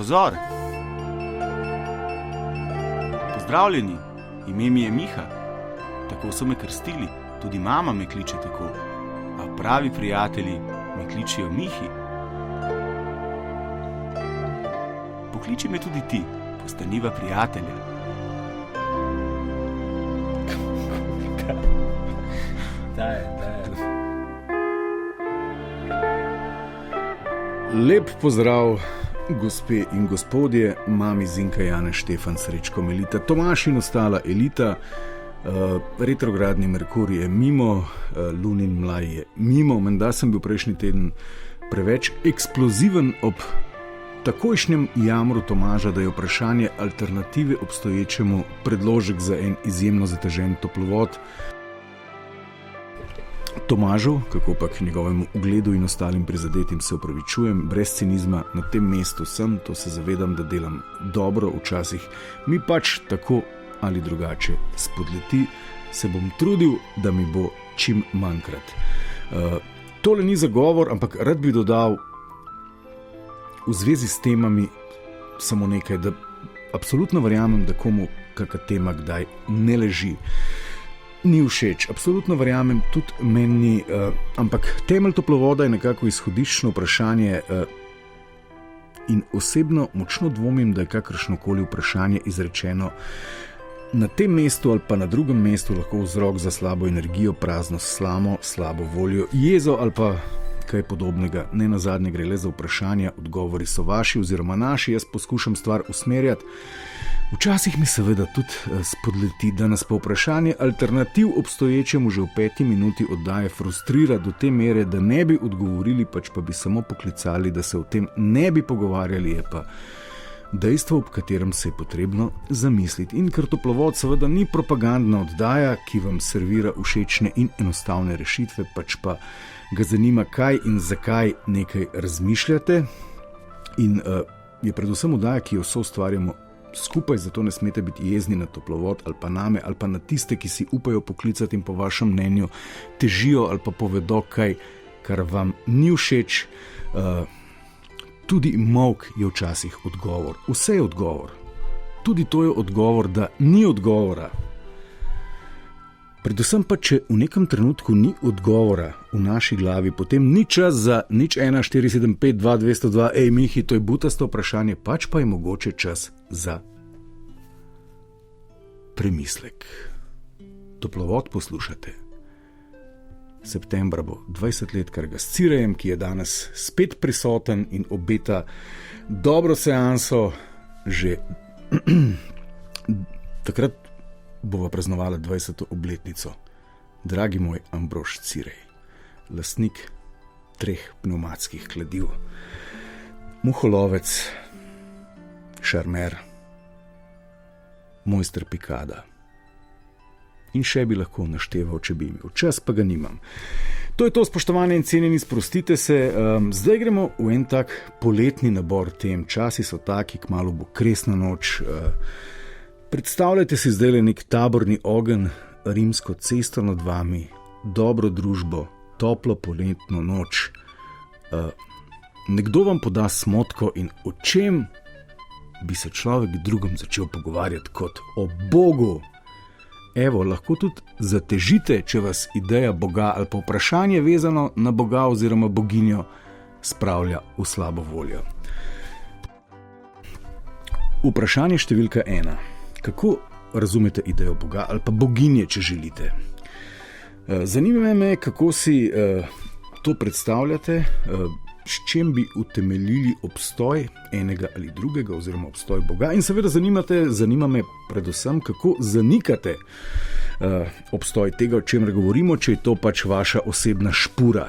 Pozor! Pozdravljeni, ime mi je Miha. Tako so me krstili, tudi mama me kliče tako. A pravi prijatelji me kličijo Mihi. Pokliči me tudi ti, postaniva prijatelja. Daj. Lep pozdrav, gospe in gospodje, mami Zinka, Jane, Štefan, Srečko, Melita, Tomaš in ostala elita. Retrogradni Merkur je mimo, Lunin mlaj je mimo. Menda sem bil prejšnji teden preveč eksploziven ob takojšnjem jamru Tomaža, da je vprašanje alternative obstoječemu predložek za en izjemno zatežen toplovod. Tomažu, kako pa k njegovemu ugledu in ostalim prizadetim se opravičujem, brez cinizma, na tem mestu sem, to se zavedam, da delam dobro, včasih mi pač tako ali drugače spodleti, se bom trudil, da mi bo čim manjkrat. Tole ni zagovor, ampak rad bi dodal v zvezi s temami samo nekaj, da absolutno verjamem, da komu kakšna tema kdaj ne leži. Ni všeč, absolutno verjamem, tudi meni, ampak temelj toplovoda je nekako izhodiščno vprašanje in osebno močno dvomim, da je kakršnokoli vprašanje izrečeno na tem mestu ali pa na drugem mestu lahko vzrok za slabo energijo, prazno slamo, slabo voljo, jezo ali pa kaj podobnega. Ne nazadnje gre le za vprašanja, odgovori so vaši oziroma naši, jaz poskušam stvar usmerjati. Včasih mi seveda tudi spodleti, da nas pa vprašanje alternativ obstoječemu že v 5 minuti oddaje frustrira do te mere, da ne bi odgovorili, pač pa bi samo poklicali, da se o tem ne bi pogovarjali, je pa dejstvo, ob katerem se je potrebno zamisliti. In ker toplovod seveda ni propagandna oddaja, ki vam servira všečne in enostavne rešitve, pač pa ga zanima, kaj in zakaj nekaj razmišljate. In je predvsem oddaja, ki jo soustvarjamo skupaj, zato ne smete biti jezni na toplovod ali pa name ali pa na tiste, ki si upajo poklicati in po vašem mnenju težijo ali pa povedo kaj, kar vam ni všeč. Tudi molk je včasih odgovor. Vse je odgovor. Tudi to je odgovor, da ni odgovora. Predvsem pa, če v nekem trenutku ni odgovora v naši glavi, potem ni čas za 014752202, ej Mihi, to je butasto vprašanje, pač pa je mogoče čas za premislek. Toplovod poslušate. Septembra bo 20 let, kar ga s Cirejem, ki je danes spet prisoten in obeta dobro seanso, že takrat bova praznovala 20. obletnico. Dragi moj Ambrož Cirej, lastnik 3 pnevmatskih kladiv, muholovec, šarmer, mojster pikada. In še bi lahko našteval, če bi imel čas, pa ga nimam. To je to, spoštovane in cenjeni, sprostite se. Zdaj gremo v en tak poletni nabor tem. Časi so taki, kmalu bo kresna noč. Predstavljajte si zdaj le nek taborni ogenj, rimsko cesto nad vami, dobro družbo, toplo poletno noč. Nekdo vam poda smotko in o čem bi se človek drugom začel pogovarjati kot o Bogu. Evo, lahko tudi zatežite, če vas ideja Boga ali pa vprašanje vezano na Boga oziroma boginjo spravlja v slabo voljo. Vprašanje številka 1. Kako razumete idejo Boga ali pa boginje, če želite? Zanima me, kako si to predstavljate, s čem bi utemeljili obstoj enega ali drugega oziroma obstoj Boga. In seveda zanima me predvsem, kako zanikate obstoj tega, o čemer govorimo, če je to pač vaša osebna špura.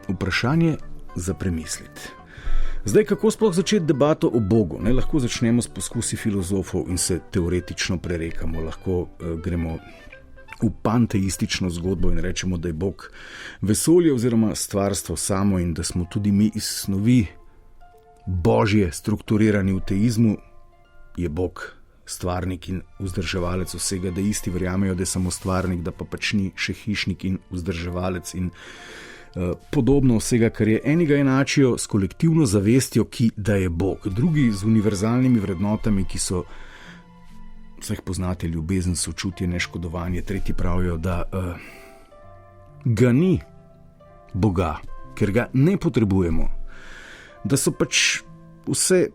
Vprašanje za premisliti. Zdaj, kako sploh začeti debato o Bogu? Lahko začnemo s poskusi filozofov in se teoretično prerekamo. Lahko gremo v panteistično zgodbo in rečemo, da je Bog vesolje oziroma stvarstvo samo in da smo tudi mi iz snovi Božje strukturirani v teizmu. Je Bog stvarnik in vzdrževalec vsega, da isti verjamejo, da je samo stvarnik, da pa pač ni še hišnik in vzdrževalec in podobno vsega, kar je. Eni ga enačijo s kolektivno zavestjo, da je Bog, drugi z univerzalnimi vrednotami, ki so, vseh poznate, ljubezen, sočutje, neškodovanje, tretji pravijo, da ga ni Boga, ker ga ne potrebujemo, da so pač vse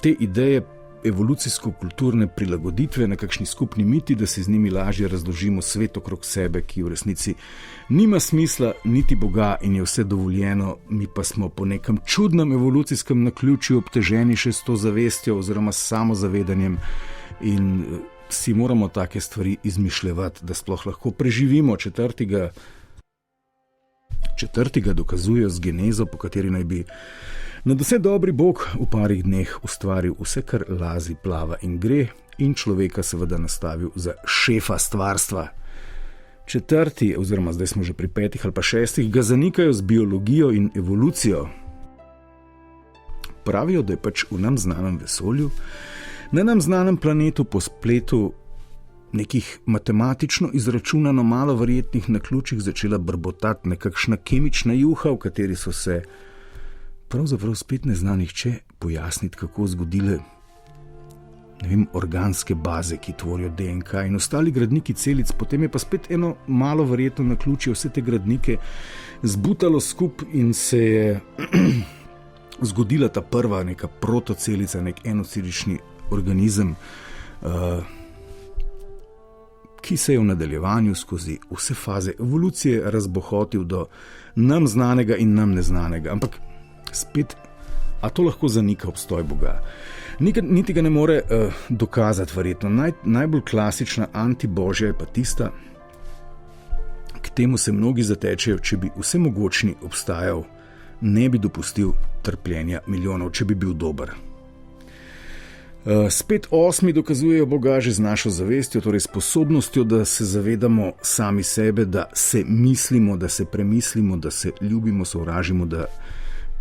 te ideje evolucijsko-kulturne prilagoditve, nekakšni skupni miti, da si z njimi lažje razložimo svet okrog sebe, ki v resnici nima smisla, niti Boga in je vse dovoljeno, mi pa smo po nekem čudnem evolucijskem naključju obteženi še s to zavestjo oziroma s samozavedanjem in si moramo take stvari izmišljevati, da sploh lahko preživimo. Četrtega dokazujejo z genezo, po kateri naj bi nadvse dobri Bog v parih dneh ustvaril vse, kar lazi, plava in gre, in človeka seveda nastavil za šefa stvarstva. Četrti, oziroma zdaj smo že pri 5 ali pa 6, ga zanikajo z biologijo in evolucijo. Pravijo, da je pač v nam znanem vesolju, na nam znanem planetu po spletu nekih matematično izračunano malo verjetnih naključjih začela brbotati nekakšna kemična juha, v kateri so se pravzaprav spet ne zna nihče pojasniti, kako zgodile, ne vem, organske baze, ki tvorijo DNK in ostali gradniki celic. Potem je pa spet eno malo verjetno naključje vse te gradnike zbutalo skup in se je zgodila ta prva neka protocelica, nek enocelični organizem, ki se je v nadaljevanju skozi vse faze evolucije razbohotil do nam znanega in nam neznanega. Ampak spet, a to lahko zanika obstoj Boga? Niti ga ne more dokazati, verjetno. Najbolj klasična antibožja je pa tista, k temu se mnogi zatečejo, če bi vsemogočni obstajal, ne bi dopustil trpljenja milijonov, če bi bil dober. Spet 8 dokazujejo Boga že z našo zavestjo, torej sposobnostjo, da se zavedamo sami sebe, da se mislimo, da se premislimo, da se ljubimo, sovražimo, da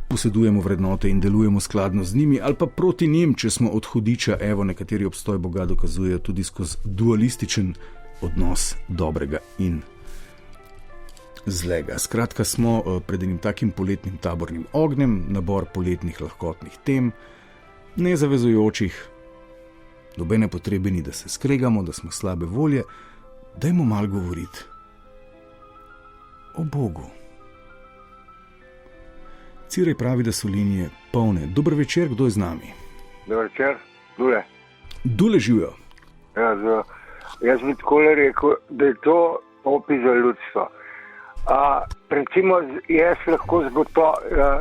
posedujemo vrednote in delujemo skladno z njimi, ali pa proti njim, če smo od hudiča. Evo, nekateri obstoj Boga dokazujejo tudi skozi dualističen odnos dobrega in zlega. Skratka, smo pred enim takim poletnim tabornim ognjem, nabor poletnih lahkotnih tem, nezavezujočih, nobene potrebe ni, da se skregamo, da smo slabe volje. Dajmo malo govoriti o Bogu. Cirej pravi, da so linije polne. Dober večer, kdo je z nami? Dober večer, Dule. Dule, živijo. Ja, jaz bi takole rekel, da je to opis za ljudstvo. Recimo, jaz lahko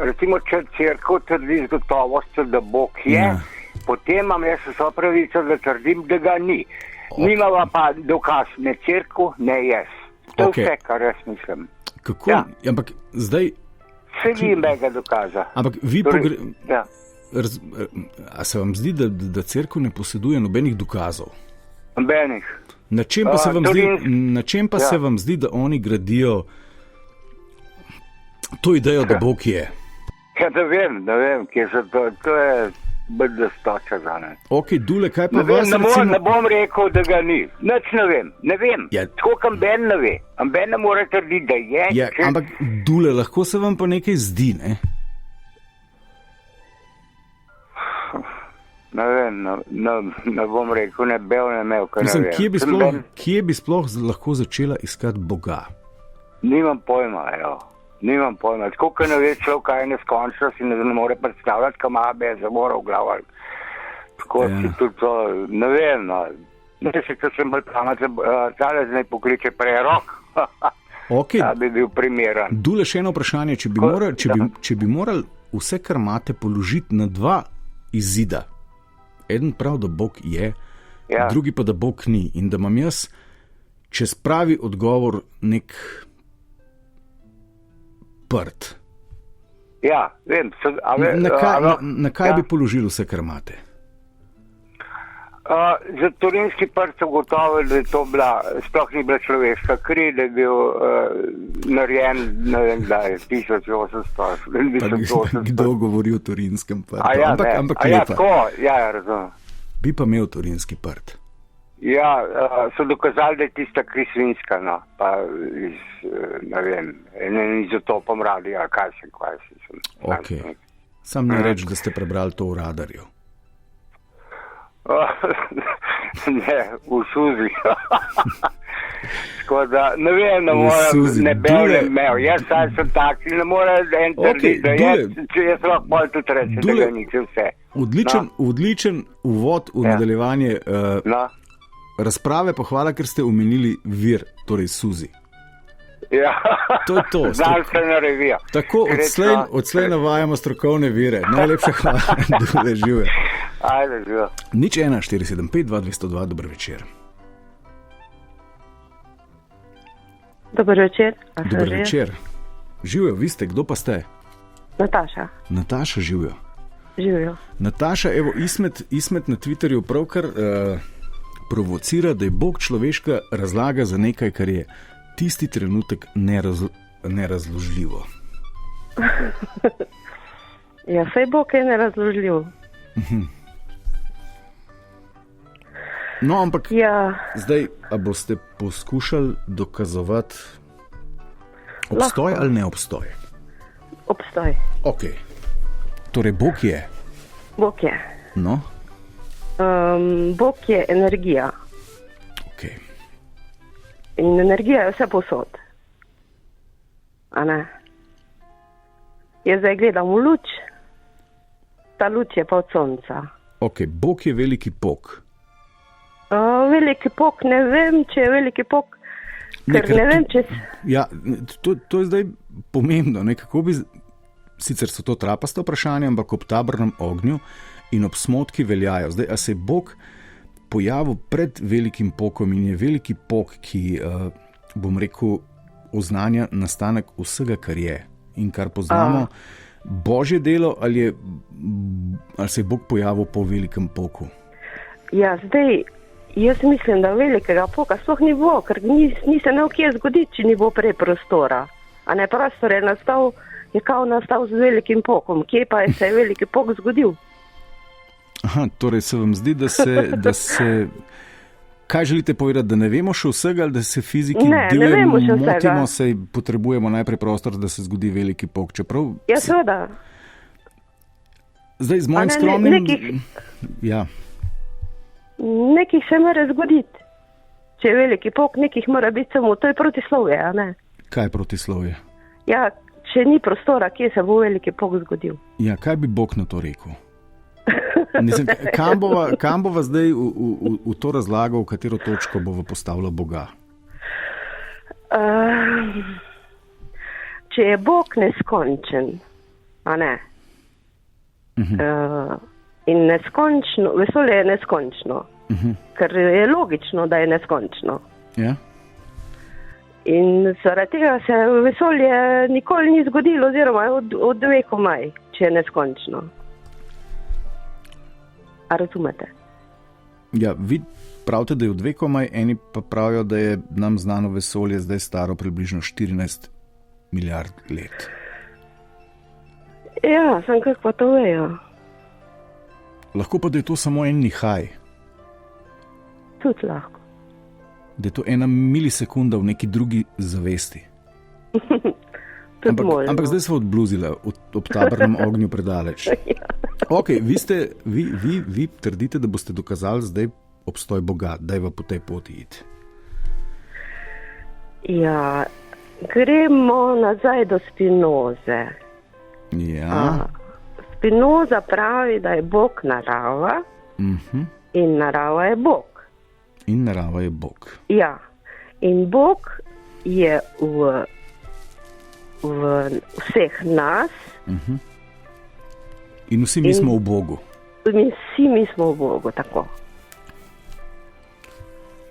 recimo, če cerkev trdi z gotovostjo, da Bog je, ja, potem imam jaz vso pravico, da trdim, da ga ni. Okay. Nimava pa dokaz ne cerkev, ne jaz. To je vse, kar jaz mislim. Kako? Ja. Ampak zdaj... Se ni mega dokaza. Ampak vi ja. A se vam zdi, da cerkev ne poseduje nobenih dokazov? Nobenih. Na čem pa se vam zdi, da oni gradijo to idejo, da Bog je? Ja, da vem, kje se to je brdostoča za ne. Ok, Dule, kaj pa vas recimo... Ne bom rekel, da ga ni. Nič ne vem. Ja. Tako kam ben ne ve. Ben ne more trditi, da je. Ja, ampak Dule, lahko se vam pa nekaj zdi, ne? Ne vem, ne bom rekel, ne bel, ne mev, kaj mislim, ne vem. Kje bi sploh lahko začela iskati Boga? Nimam pojma, jo. Nimam pojma. Tako, ker ne veš človek, kaj je neskončnost in ne more predstavljati, kam abe zamora v glavu. Tako si tudi to, ne vem, no. Ne se, če sem bolj pametno, tale zdaj pokliče prerok. Okay. Da bi bil primeren. Dule, še eno vprašanje, če bi morali vse, kar imate, položiti na 2 izida. Eden prav, da Bog je, ja, drugi pa, da Bog ni. In da imam jaz čez pravi odgovor nek prt. Ja, vem. Na kaj bi položili vse, kar imate? Za turinski prt so gotovo, da je to sploh ni bila človeška kri, da je bil narejen, ne vem, da je 1800. Kdo govori o turinskem prtu? Ampak lepa. Ja, tako, ja, razumem. Bi pa imel turinski prt. Ja, so dokazali, da je tista krislinska, no, pa ne vem, enim izotopom radija, kaj se. Ok. Sam ne reč, da ste prebrali to v radarju. Ne, v Suzi. Tako da, ne vem, ne berem mev. Jaz sem tak, ne morem en trditi, da jaz lahko bolj tudi rečem, da ga nič vse. Odličen uvod v nadaljevanje razprave, pa hvala, ker ste omenili vir, torej Suzi. Ja, to je to. Znanstvena revija. Tako, odslej navajamo strokovne vire. Najlepša hvala, da žive. Ajde, žive. 01475 202, dober večer. Dober večer. Dober večer. Živijo, vi ste, kdo pa ste? Nataša. Nataša, živijo. Živijo. Nataša, evo, Ismet na Twitterju pravkar provocira, da je Bog človeška razlaga za nekaj, kar je tisti trenutek nerazložljivo. Ja, saj Bog je nerazložljiv. No, ampak zdaj, a boste poskušali dokazovati obstoj ali ne obstoj? Obstoj. Ok. Torej, Bog je? Bog je. No? Bog je energija. Ok. In energija je vse posod. A ne? Jaz zdaj gledam v luč, ta luč je pa od sonca. Ok, Bog je veliki pok. Veliki pok, ne vem, če je veliki pok, ker ne vem, če... Ja, to je zdaj pomembno, nekako bi... Sicer so to trapasta vprašanja, ampak ob tabornem ognju in ob smotki veljajo. Zdaj, a se je Bog pojavil pred velikim pokom in je veliki pok, ki, bom rekel, oznanja nastanek vsega, kar je in kar poznamo, Božje delo ali se je Bog pojavil po velikem poku? Ja, zdaj, jaz mislim, da velikega poka sploh ni bo, ker ni se ne kje zgoditi, če ni bo prej prostora. A ne, prostor je nastal... je kao nastal z velikim pokom. Kje pa je se veliki pok zgodil? Aha, torej se vam zdi, da se... Kaj želite povedati, da ne vemo še vsega, ali da se fiziki motimo, saj potrebujemo najprej prostor, da se zgodi veliki pok, čeprav... Ja, seveda. Zdaj, z mojim skromnim... Ja. Nekih se mora zgoditi. Če je veliki pok, nekih mora biti samo. To je protislovje, a ne? Kaj je protislovje? Ja, če ni prostora, kje se bo veliki pok zgodil. Ja, kaj bi Bog na to rekel? Kam bova zdaj v to razlago, v katero točko bova postavila Boga? Če je Bog neskončen, a ne? In neskončno, vesolje je neskončno, ker je logično, da je neskončno. Ja? In zaradi tega se vesolje nikoli ni zgodilo, oziroma od vekomaj, če je neskončno. A razumete? Ja, vi pravite, da je od vekomaj, eni pa pravijo, da je nam znano vesolje zdaj staro približno 14 milijard let. Ja, sem kako pa to vejo. Lahko pa, da je to samo en nihaj. Tudi lahko. Da je to 1 milisekunda v neki drugi zavesti. Ampak zdaj smo odbluzili ob tabornem ognju predaleč. Ok, vi trdite, da boste dokazali zdaj obstoj Boga, da je v po tej poti iti. Ja, gremo nazaj do Spinoze. Ja. Spinoza pravi, da je Bog narava in narava je Bog. In narava je Bog. Ja, in Bog je v vseh nas. In vsi mi smo v Bogu. Vsi mi smo v Bogu, tako.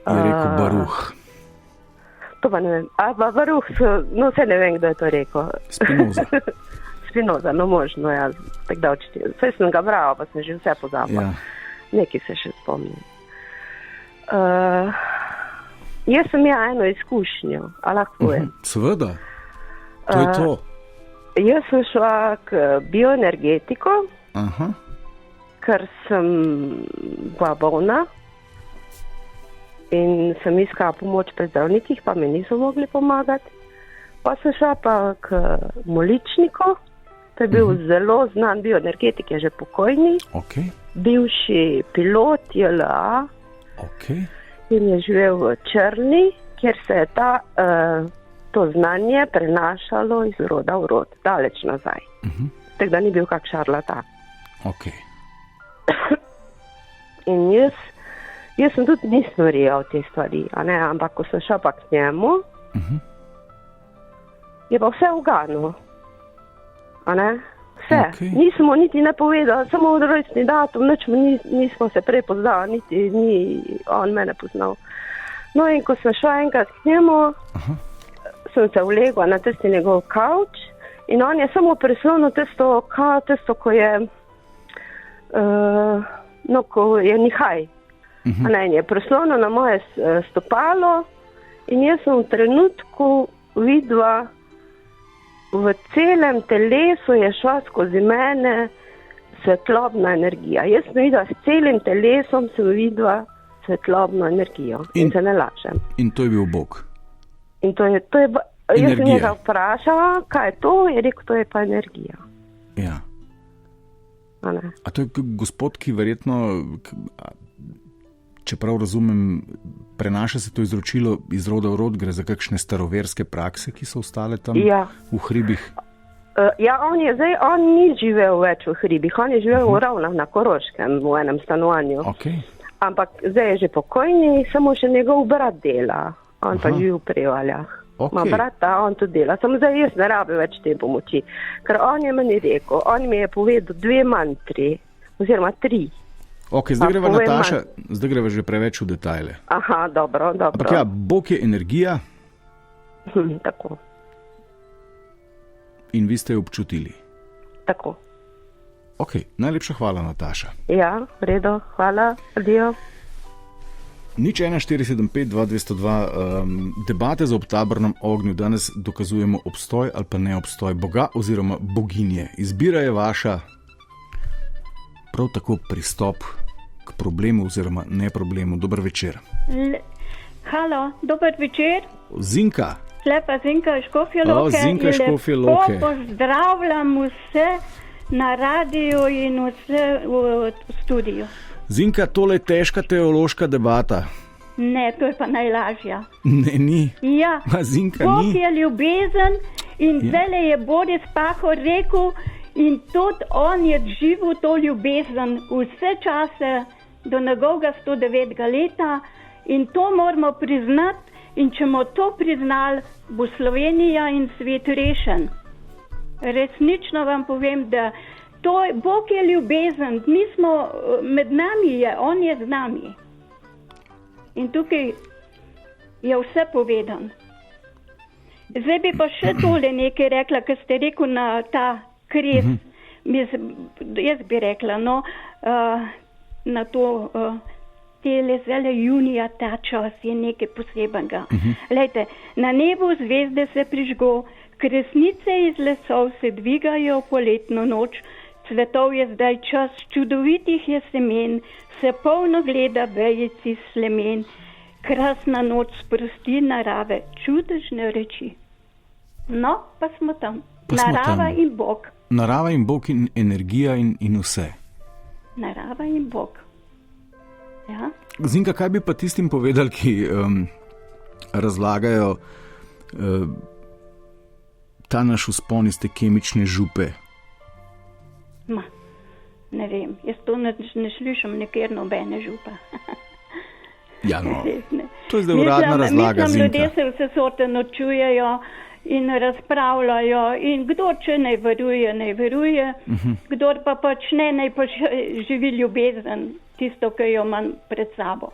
Je rekel Baruh. To pa ne vem. Baruh, no se ne vem, kdo je to rekel. Spinoza. Spinoza, no možno, ja. Vse sem ga brala, pa sem že vse pozabila. Ja. Nekaj se še spomnim. Jaz sem eno izkušnjo, a lahko povem. Seveda, to je to. Jaz sem šla k bioenergetiko, ker sem bila bolna in sem iskala pomoč pri zdravnikih, pa mi niso mogli pomagati. Pa sem šla pa k Moličniku, to je bil zelo znan bioenergetik, je že pokojni, Okay. bivši pilot JLA Okay. in je živel v Črni, kjer se je to znanje prenašalo iz roda v rod, daleč nazaj. Tako da ni bil kak šarlatan. Okay. In jaz sem tudi nisem verjela v te stvari, a ne? Ampak ko sem šla pa k njemu, je pa vse uganilo. A ne? Vse. Okej. Nismo niti ne povedali, samo rojstni datum, nič nismo se prej poznali, niti ni on mene poznal. No in ko sem šla enkrat k njemu, sem se vlegla na tisti njegov kavč in on je samo prislonil tisto, ko je ko je nihaj. A ne, in je prislonil na moje stopalo in jaz sem v trenutku videla, v celem telesu je šla skozi mene svetlobna energija. Jaz sem videla, s celim telesom sem videla svetlobno energijo in se ne lažem. In to je bil Bog. In to je jaz sem njega vprašala, kaj je to, je rekel, to je pa energija. Ja. A ne? A to je gospod, ki verjetno, čeprav razumem, prenaša se to izročilo iz roda v rod, gre za kakšne staroverske prakse, ki so ostale tam v hribih? Ja, on ni živel več v hribih, on je živel v Ravnah na Koroškem, v enem stanovanju. Okay. Ampak zdaj je že pokojni, samo še njegov brat dela, on pa živi v Prevaljah. Ma brata, on tudi dela, samo zdaj jaz ne rabim več te pomoči, ker on je meni rekel, on mi je povedal 2 mantri, oziroma 3. Ok, zdaj greva Nataša, zdaj greva že preveč v detajle. Aha, dobro. Ampak ja, Bog je energija. Tako. In vi ste jo občutili. Tako. Ok, najlepša hvala, Nataša. Ja, v redu, hvala, adijo. 01475-2202, debate za ob tabornem ognju. Danes dokazujemo obstoj ali pa neobstoj Boga oziroma boginje. Izbira je vaša, prav tako pristop k problemu oziroma ne problemu. Dober večer. Halo, dober večer. Zinka. Lepa Zinka iz Škofje Loke. Zinka iz Škofje Loke. Lepo pozdravljam vse na radiju in vse v studiu. Zinka, tole je težka teološka debata. Ne, to je pa najlažja. Ne, ni. Ja, Zinka, Bog ni. je ljubezen in zdaj je Boris Pahor rekel in tudi on je živel to ljubezen vse čase do njegovega 109. leta in to moramo priznati in če bomo to priznali, bo Slovenija in svet rešen. Resnično vam povem, da Bog je ljubezen, mi smo, med nami je, on je z nami. In tukaj je vse povedan. Zdaj bi pa še tole nekaj rekla, ker ste rekel na ta kres. Jaz bi rekla, na to tele zele junija, ta čas je nekaj posebenega. Lejte, na nebu zvezde se prižgo, kresnice iz lesov se dvigajo poletno noč, cvetov je zdaj čas, čudovitih je semen, se polno gleda vejici slemen, krasna noč sprosti narave, čudežne reči. No, pa smo tam. Narava in Bog. Narava in Bog in energija in vse. Narava in Bog. Ja. Zinka, kaj bi pa tistim povedali, ki razlagajo ta naš vzpon iz te kemične župe? Ne vem, jaz to ne slišim nekjer nobene župe. Ja, no, to je zdaj uradna razlaga, Zinka. Ljudje se vse sorte nočujejo in razpravljajo in kdor če ne veruje, kdor pa pač ne pa živi ljubezen, tisto, ki jo imam pred sabo.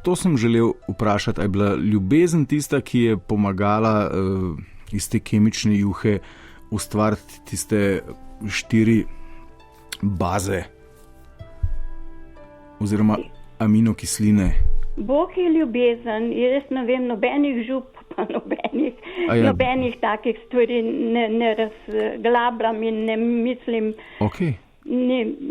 To sem želel vprašati, je bila ljubezen tista, ki je pomagala iz te kemične juhe ustvariti tiste 4 baze oziroma aminokisline? Bog je ljubezen, jaz ne vem, nobenih žup pa nobenih takih stvari ne razglabljam in ne mislim. Okay.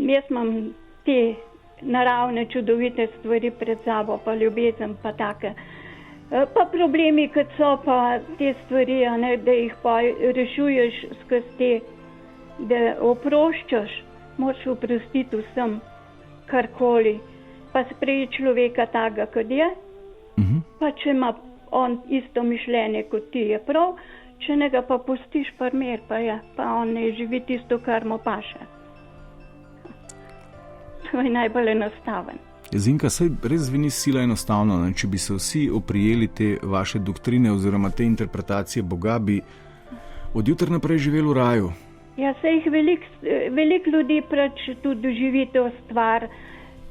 Jaz imam te naravne čudovite stvari pred sabo, pa ljubezen, pa take. Pa problemi, kot so pa te stvari, da jih pa rešuješ skozi te, da oproščaš, moraš oprostiti vsem karkoli, pa sprejeti človeka takega, kot je. Pa če ima on isto mišljenje kot ti, je prav, če ne ga pa pustiš primer, pa on ne živi tisto, kar mu paše. To je najbolj enostaven. Zinka, saj res zveni sila enostavno, ne? Če bi se vsi oprijeli te vaše doktrine oziroma te interpretacije Boga, bi od jutra naprej živeli v raju. Ja, se jih veliko ljudi pač tudi doživi to stvar.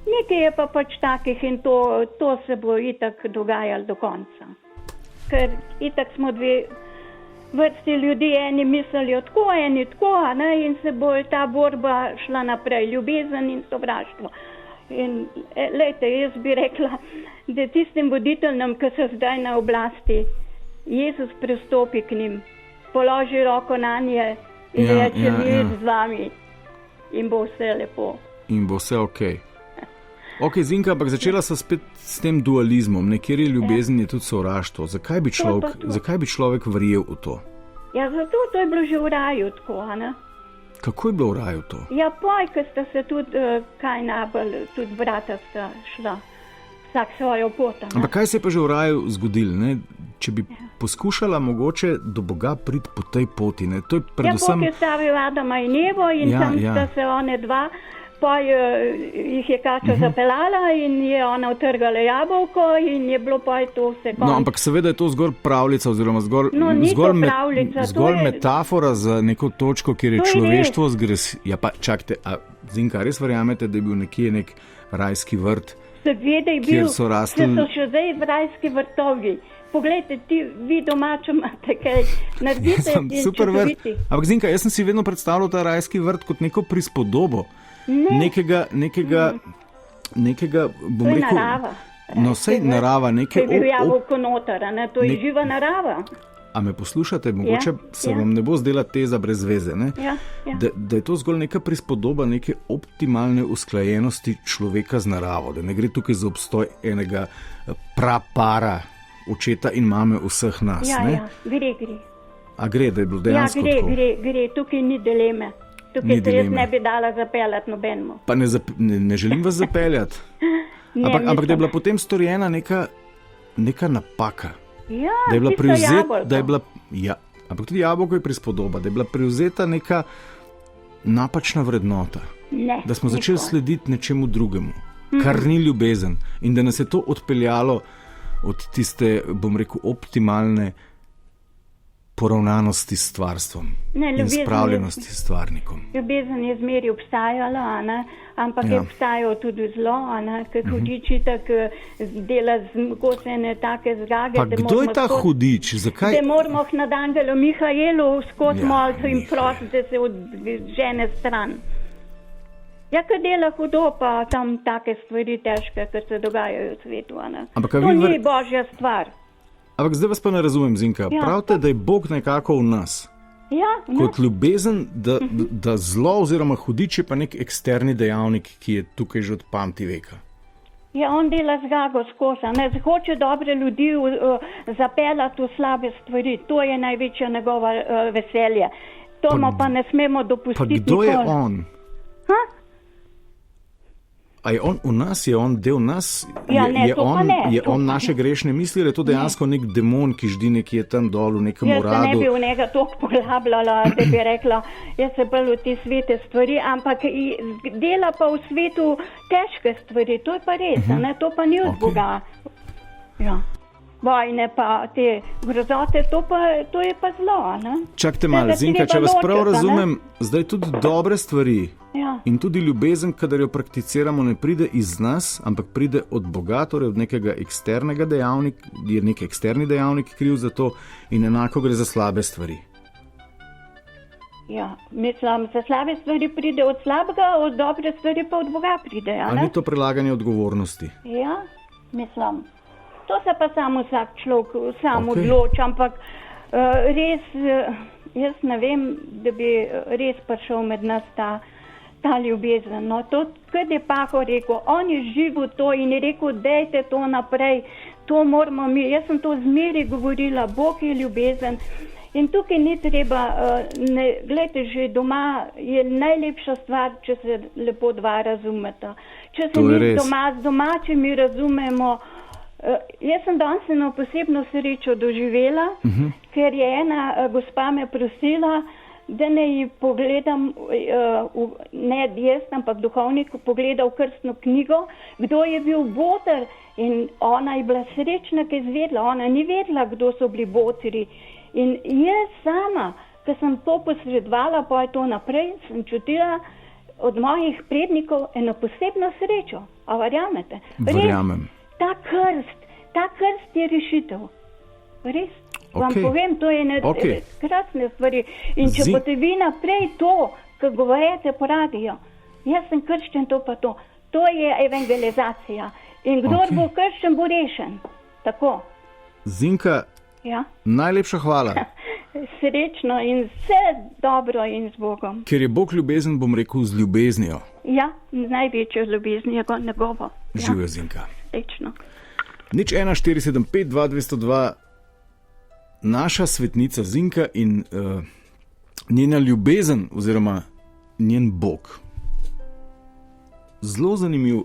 Nekaj je pa pač takih in to se bo itak dogajalo do konca. Ker itak smo dve vrsti ljudi, eni mislijo tako, eni tako, in se bo ta borba šla naprej, ljubezen in sovraštvo. In lejte, jaz bi rekla, da tistim voditeljem, ki so zdaj na oblasti, Jezus pristopi k njim, položi roko na nje in reče, mir z vami in bo vse lepo. In bo vse okej. Ok, Zinka, ampak začela so spet s tem dualizmom, nekjer je ljubezen, je tudi sovraštvo. Zakaj bi človek verjel v to? Ja, zato to je bilo že v raju tako, ne? Kako je bilo v raju to? Ja, ker sta se tudi, kaj najbolj, tudi vrata sta šla, vsak svojo pot. Ampak kaj se je pa že v raju zgodilo, ne? Če bi poskušala mogoče do Boga priti po tej poti, ne? To je predvsem... Ja, je stavil Adama in Evo in tam sta se one dva, pa jih je kača zapeljala in je ona utrgala jabolko in je bilo pa to vse konec. No, ampak seveda je to zgolj pravljica oziroma zgolj metafora za neko točko, kjer je človeštvo zgres... Ja pa čakajte, a Zinka, res verjamete, da je bil nekje nek rajski vrt, kjer so rasli... So še zdaj v rajski vrtovi. Poglejte, vi domače imate kaj, naredite in čudoviti. Ampak Zinka, jaz sem si vedno predstavljal ta rajski vrt kot neko prispodobo. Nekega, bom rekel... Narava. No, sej narava, To je bil jabolko noter, to je živa narava. A me poslušate, mogoče se vam ne bo zdela teza brez veze, ne? Da je to zgolj neka prispodoba neke optimalne usklajenosti človeka z naravo, da ne gre tukaj za obstoj enega prapara, očeta in mame vseh nas, ne? Gre. A gre, da je bilo dejansko tako? Gre, tukaj ni dileme. Tukaj se jaz ne bi dala zapeljati nobenemu. Pa ne želim vas zapeljati. Ampak da je bila potem storjena neka napaka. Ja, da je bila jabolko. Ampak tudi jabolko je prispodoba, da je bila prevzeta neka napačna vrednota. Da smo začeli slediti nečemu drugemu, kar ni ljubezen. In da nas je to odpeljalo od tiste, bom rekel, optimalne poravnanosti s stvarstvom in spravljenosti s stvarnikom. Ljubezen je zmeri obstajala, ampak je obstajalo tudi zlo, ker hudič itak dela zgosene take zgage. Pa kdo je ta hudič? Zakaj? Da moramo nad Angelom Mihajelu skozi molco in prositi, da se odžene stran. Ja, ker dela hudo, pa tam take stvari težke, ker se dogajajo v svetu. To ni božja stvar. Ampak zdaj vas pa ne razumem, Zinka. Pravite, da je Bog nekako v nas. Kot ljubezen, da zlo oziroma hudič je pa nek eksterni dejavnik, ki je tukaj že od pamti veka. Ja, on dela zgago skozi. Hoče dobre ljudi zapeljati v slabe stvari. To je največja njegova veselje. To pa ne smemo dopustiti. Pa kdo je on? A je on v nas, je on del nas, je on naše grešne misli, ali je to dejansko nek demon, ki ždi nekje tam dol v nekem uradu? Jaz se ne bi v njega toliko poglabljala, da bi rekla, jaz se bolj v te svete stvari, ampak dela pa v svetu težke stvari, to je pa res, to pa ni od Boga. Ja. Vojne pa te grozote, to je pa zlo. Čakajte malo, Zinka, če vas prav razumem, zdaj tudi dobre stvari in tudi ljubezen, kadar jo prakticiramo, ne pride iz nas, ampak pride od Boga, torej od nekega eksternega dejavnika, je nek eksterni dejavnik kriv za to in enako gre za slabe stvari. Ja, mislim, za slabe stvari pride od slabega, od dobre stvari pa od Boga pride. A ni to prelaganje odgovornosti? Ja, mislim. To se pa samo vsak človek sam Okej. odloči, ampak res, jaz ne vem, da bi res prišel med nas ta ljubezen. No, to, kad je Pahor rekel, on je živel to in je rekel, dajte to naprej, to moramo mi, jaz sem to zmeri govorila, Bog je ljubezen. In tukaj ni treba, gledajte, že doma je najlepša stvar, če se lepo dva razumeta. Če se To je mi res. doma z domačimi razumemo, jaz sem danes eno posebno srečo doživela, ker je ena gospa me prosila, da ne ji pogledam, ne jaz, ampak duhovnik pogledal krstno knjigo, kdo je bil boter in ona je bila srečna, ki je izvedla, ona ni vedela, kdo so bili botri. In jaz sama, ko sem to posredovala, pa je to naprej, sem čutila od mojih prednikov eno posebno srečo. A verjamete? Verjamem. Ta krst je rešitev. Res. Vam Okej. povem, to je Okej. krasne stvari. In če boste vi naprej to, ko govorite po radiju, jaz sem krščen, to pa to. To je evangelizacija. In kdor Okej. bo krščen, bo rešen. Tako. Zinka, Ja. najlepša hvala. Srečno in vse dobro in z Bogom. Ker je Bog ljubezen, bom rekel z ljubeznijo. Ja, največjo ljubezen je njegovo. Živijo, Zinka. Srečno. 01475 2202, naša svetnica Zinka in njena ljubezen oziroma njen Bog. Zelo zanimiv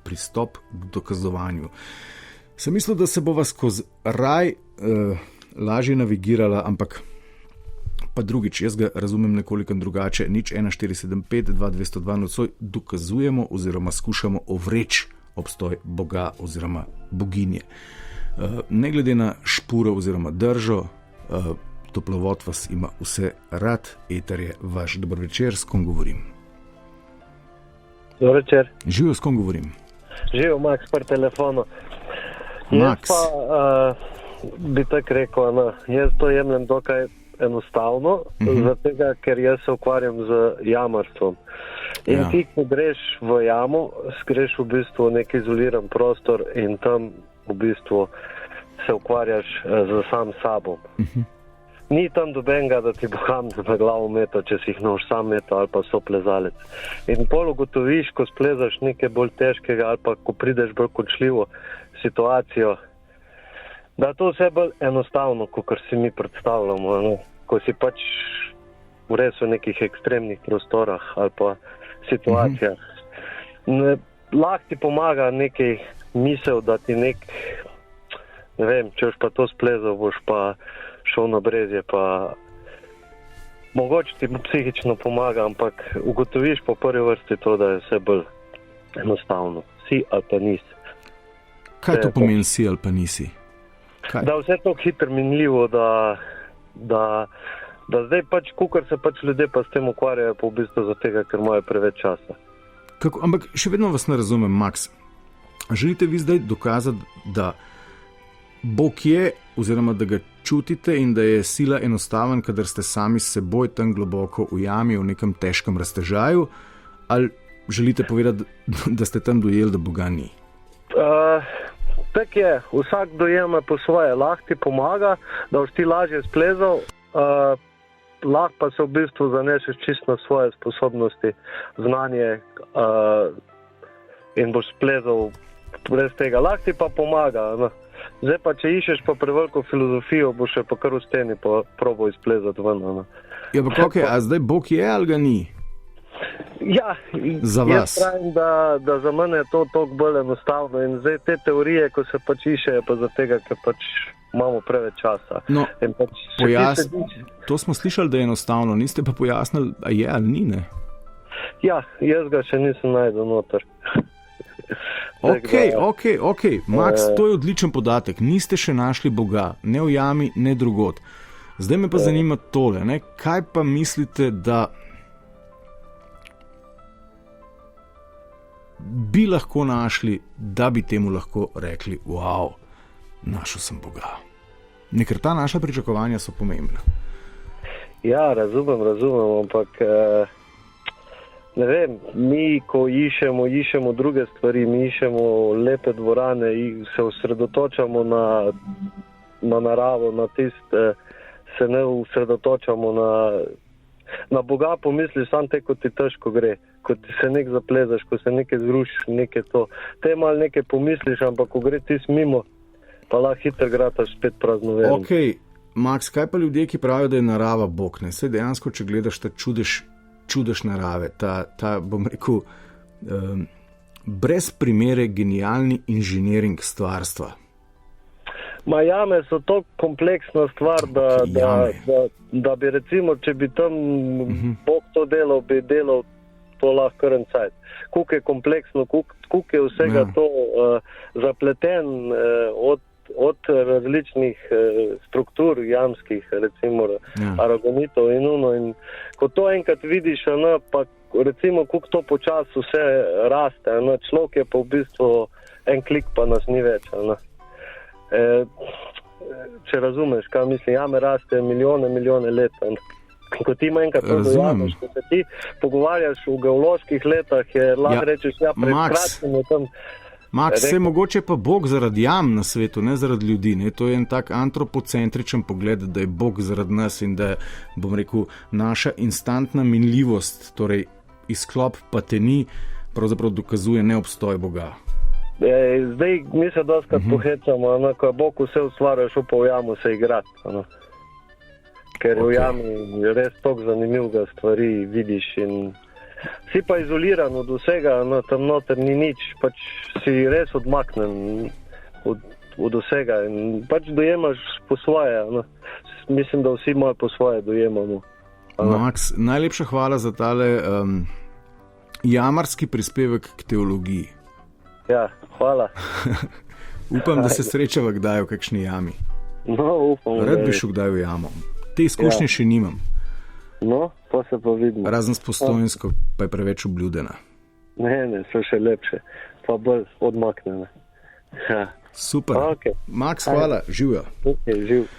pristop k dokazovanju. Sem mislil, da se bova skozi raj lažje navigirala, ampak pa drugič, jaz ga razumem nekoliko drugače. 01475 2202 nocoj dokazujemo oziroma skušamo ovreči obstoj Boga oziroma boginje. Ne glede na špuro oziroma držo, toplovod vas ima vse rad, eter je vaš. Dober večer, s kom govorim? Dober večer. Živijo, s kom govorim? Živijo, Max, pri telefonu. Max. Jaz pa bi tako rekel, no, jaz to jemljem dokaj enostavno, zato ker jaz se ukvarjam z jamarstvom. In Ja. ti, ko greš v jamo, greš v bistvu v nek izoliran prostor in tam v bistvu se ukvarjaš z sam sabo. Ni tam dobenega, da ti bo kam na glavo metal, če si jih noš sam metal ali pa so plezalec. In pol ugotoviš, ko splezaš nekaj bolj težkega ali pa ko prideš bolj kočljivo situacijo, da je to vse bolj enostavno, kot si mi predstavljamo. No? Ko si pač res v nekih ekstremnih prostorah ali pa situacijah. Lahko ti pomaga nekaj misel, da ti ne vem, če boš pa to splezal, boš pa šel na brezje, pa mogoče ti psihično pomaga, ampak ugotoviš po prvi vrsti to, da je vse bolj enostavno. Si ali pa nisi. Kaj to pomeni, si ali pa nisi? Kaj? Da vse to hitro minljivo, da zdaj pač, kukor se pač ljudje pa s tem ukvarjajo, pa v bistvu zato, ker imajo preveč časa. Ampak še vedno vas ne razumem, Max. Želite vi zdaj dokazati, da Bog je, oziroma da ga čutite in da je sila enostaven, kadar ste sami s seboj tam globoko v jami, v nekem težkem raztežaju, ali želite povedati, da ste tam dojeli, da Boga ni? Tak je, vsak dojema po svoje, lahko ti pomaga, da boš ti lažje splezal, lahko pa se v bistvu zaneseš čisto na svoje sposobnosti, znanje in boš splezal brez tega. Lahko ti pa pomaga. No. Zdaj pa, če iščeš pa preveliko filozofijo, boš še pa kar v steni probal izplezati ven. No. Ja, pa okay, a zdaj Bog je ali ga ni? Ja, za vas. Jaz pravim, da za mene je to toliko bolj enostavno in zdaj te teorije, ko se pač iščejo, pa zato, ker pač imamo preveč časa. No, pač to smo slišali, da je enostavno, niste pa pojasnili, a je ali ni, ne? Ja, jaz ga še nisem najdel noter. Ok, Max, to je odličen podatek, niste še našli Boga, ne v jami, ne drugod. Zdaj me pa zanima tole, ne? Kaj pa mislite, da bi lahko našli, da bi temu lahko rekli, wow, našel sem Boga. Ker ta naša pričakovanja so pomembna. Ja, razumem, ampak ne vem, mi ko iščemo druge stvari, mi iščemo lepe dvorane in se osredotočamo na naravo, na tiste, se ne osredotočamo na Boga, pomisliš sam te, ko ti težko gre, ko ti se nek zaplezaš, ko se nekaj zrušiš, nekaj to. Te mal nekaj pomisliš, ampak ko gre ti mimo, pa lahko hitro grataš spet praznoveren. Ok, Max, kaj pa ljudje, ki pravijo, da je narava Bog, ne? Saj dejansko, če gledaš ta čudež narave, ta bom rekel, brez primere genialni inženiring stvarstva. Ma jame so to kompleksna stvar, da bi recimo, če bi tam Bog to delal, bi delal to lahko karen cajt. Kuk je kompleksno, kuk je vsega to zapleten od različnih struktur jamskih, recimo aragonitov in uno. In ko to enkrat vidiš, pa recimo kuk to počasi vse raste, človek je pa v bistvu en klik, pa nas ni več. Če razumeš, kaj mislim, jame raste milijone let. Ko ti enkrat to dojameš, ko se ti pogovarjaš v geoloških letah, je lahko rečeš, pred kratkim je tam... Max, vse mogoče pa Bog zaradi jam na svetu, ne zaradi ljudi. Ne? To je en tak antropocentričen pogled, da je Bog zaradi nas in da, bom rekel, naša instantna minljivost, torej izklop pateni, pravzaprav dokazuje neobstoj Boga. Zdaj mi se doskrat pohecamo, ko je Bog vse ustvarjaš, upa v jamu se igrati. Ker v jami je res toliko zanimivega stvari vidiš in si pa izoliran od vsega, tam noter ni nič, pač si res odmaknen od vsega in pač dojemaš po svoje. Mislim, da vsi malo po svoje dojemamo. Max, najlepša hvala za tale jamarski prispevek k teologiji. Ja, hvala. Upam, da se srečava kdaj v kakšni jami. No, upam. Rad bi šel kdaj v jamo. Te izkušnje še nimam. No, pa se pa vidimo. Razen s Postojnsko, pa je preveč obljudena. Ne, so še lepše. Pa bolj odmaknjene. Ja. Super. Okay. Max, hvala. Živijo. Okay, živ.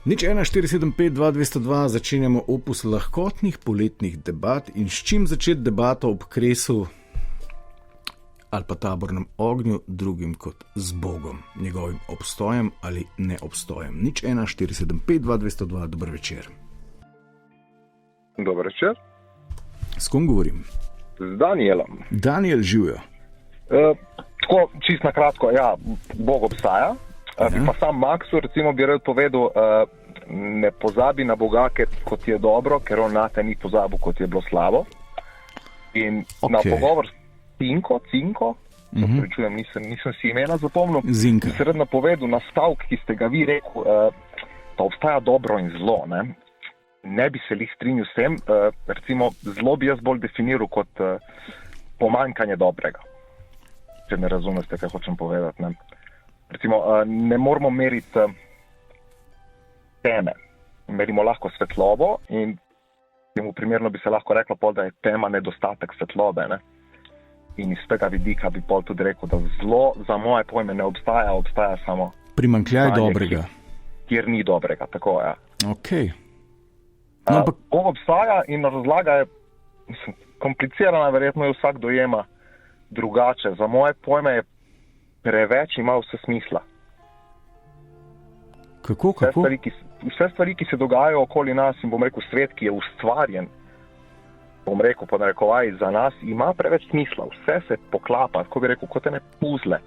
Nič 1-475-2202 začenjamo opus lahkotnih poletnih debat in s čim začeti debato ob kresu ali pa tabornem ognju, drugim kot z Bogom, njegovim obstojem ali neobstojem. Nič 1-475-2202, dober večer. Dober večer. S kom govorim? Z Danielom. Daniel, živijo. Tako, čist na kratko, ja, Bog obstaja. Bi pa sam Maxu, recimo, bi rad povedal, ne pozabi na Boga, kot je dobro, ker on nate ni pozabil, kot je bilo slabo. In na pogovor Cinko, pričujem, nisem si imena zapomnil, Zinka. Se rad napovedal na stavk, ki ste ga vi rekel, da obstaja dobro in zlo. Ne bi se lih strinil s tem, recimo zlo bi jaz bolj definiral kot pomanjkanje dobrega. Če me razumete, kaj hočem povedati. Ne? Recimo, ne moramo meriti teme. Merimo lahko svetlobo in temu primerno bi se lahko reklo, da je tema nedostatek svetlobe. Ne? In iz tega vidika bi pol tudi rekel, da zlo za moje pojme ne obstaja, obstaja samo primanjkljaj dobrega. Kjer ni dobrega, tako je. Ja. Okay. Bog obstaja in razlaga je komplicirana, verjetno je vsak dojema drugače. Za moje pojme je preveč ima vse smisla. Kako? Vse stvari, ki se dogajajo okoli nas in bom rekel svet, ki je ustvarjen, bom rekel po narekovaji za nas, ima preveč smisla. Vse se poklapa, tako bi rekel, kot ene puzle.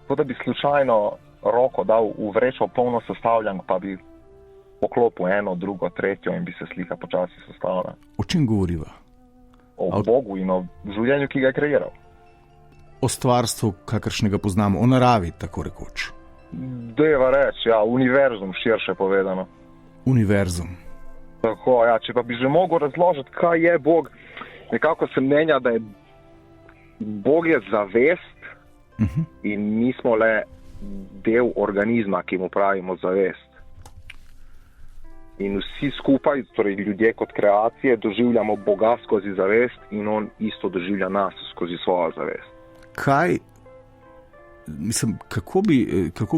Kot da bi slučajno roko dal v vrečo polno sestavljank, pa bi poklopil eno, drugo, tretjo in bi se slika počasi sestavila. O čem govoriva? O Bogu in o življenju, ki ga je kreiral. O stvarstvu, kakršnega poznamo, o naravi, tako rekoč. Deva reči, ja, univerzum, širše povedano. Univerzum. Tako, ja, če pa bi že mogel razložiti, kaj je Bog, nekako se mnenja, da je Bog je zavest in mi smo le del organizma, ki mu pravimo zavest. In vsi skupaj, torej ljudje kot kreacije, doživljamo Boga skozi zavest in on isto doživlja nas skozi svojo zavest. Kaj, mislim, kako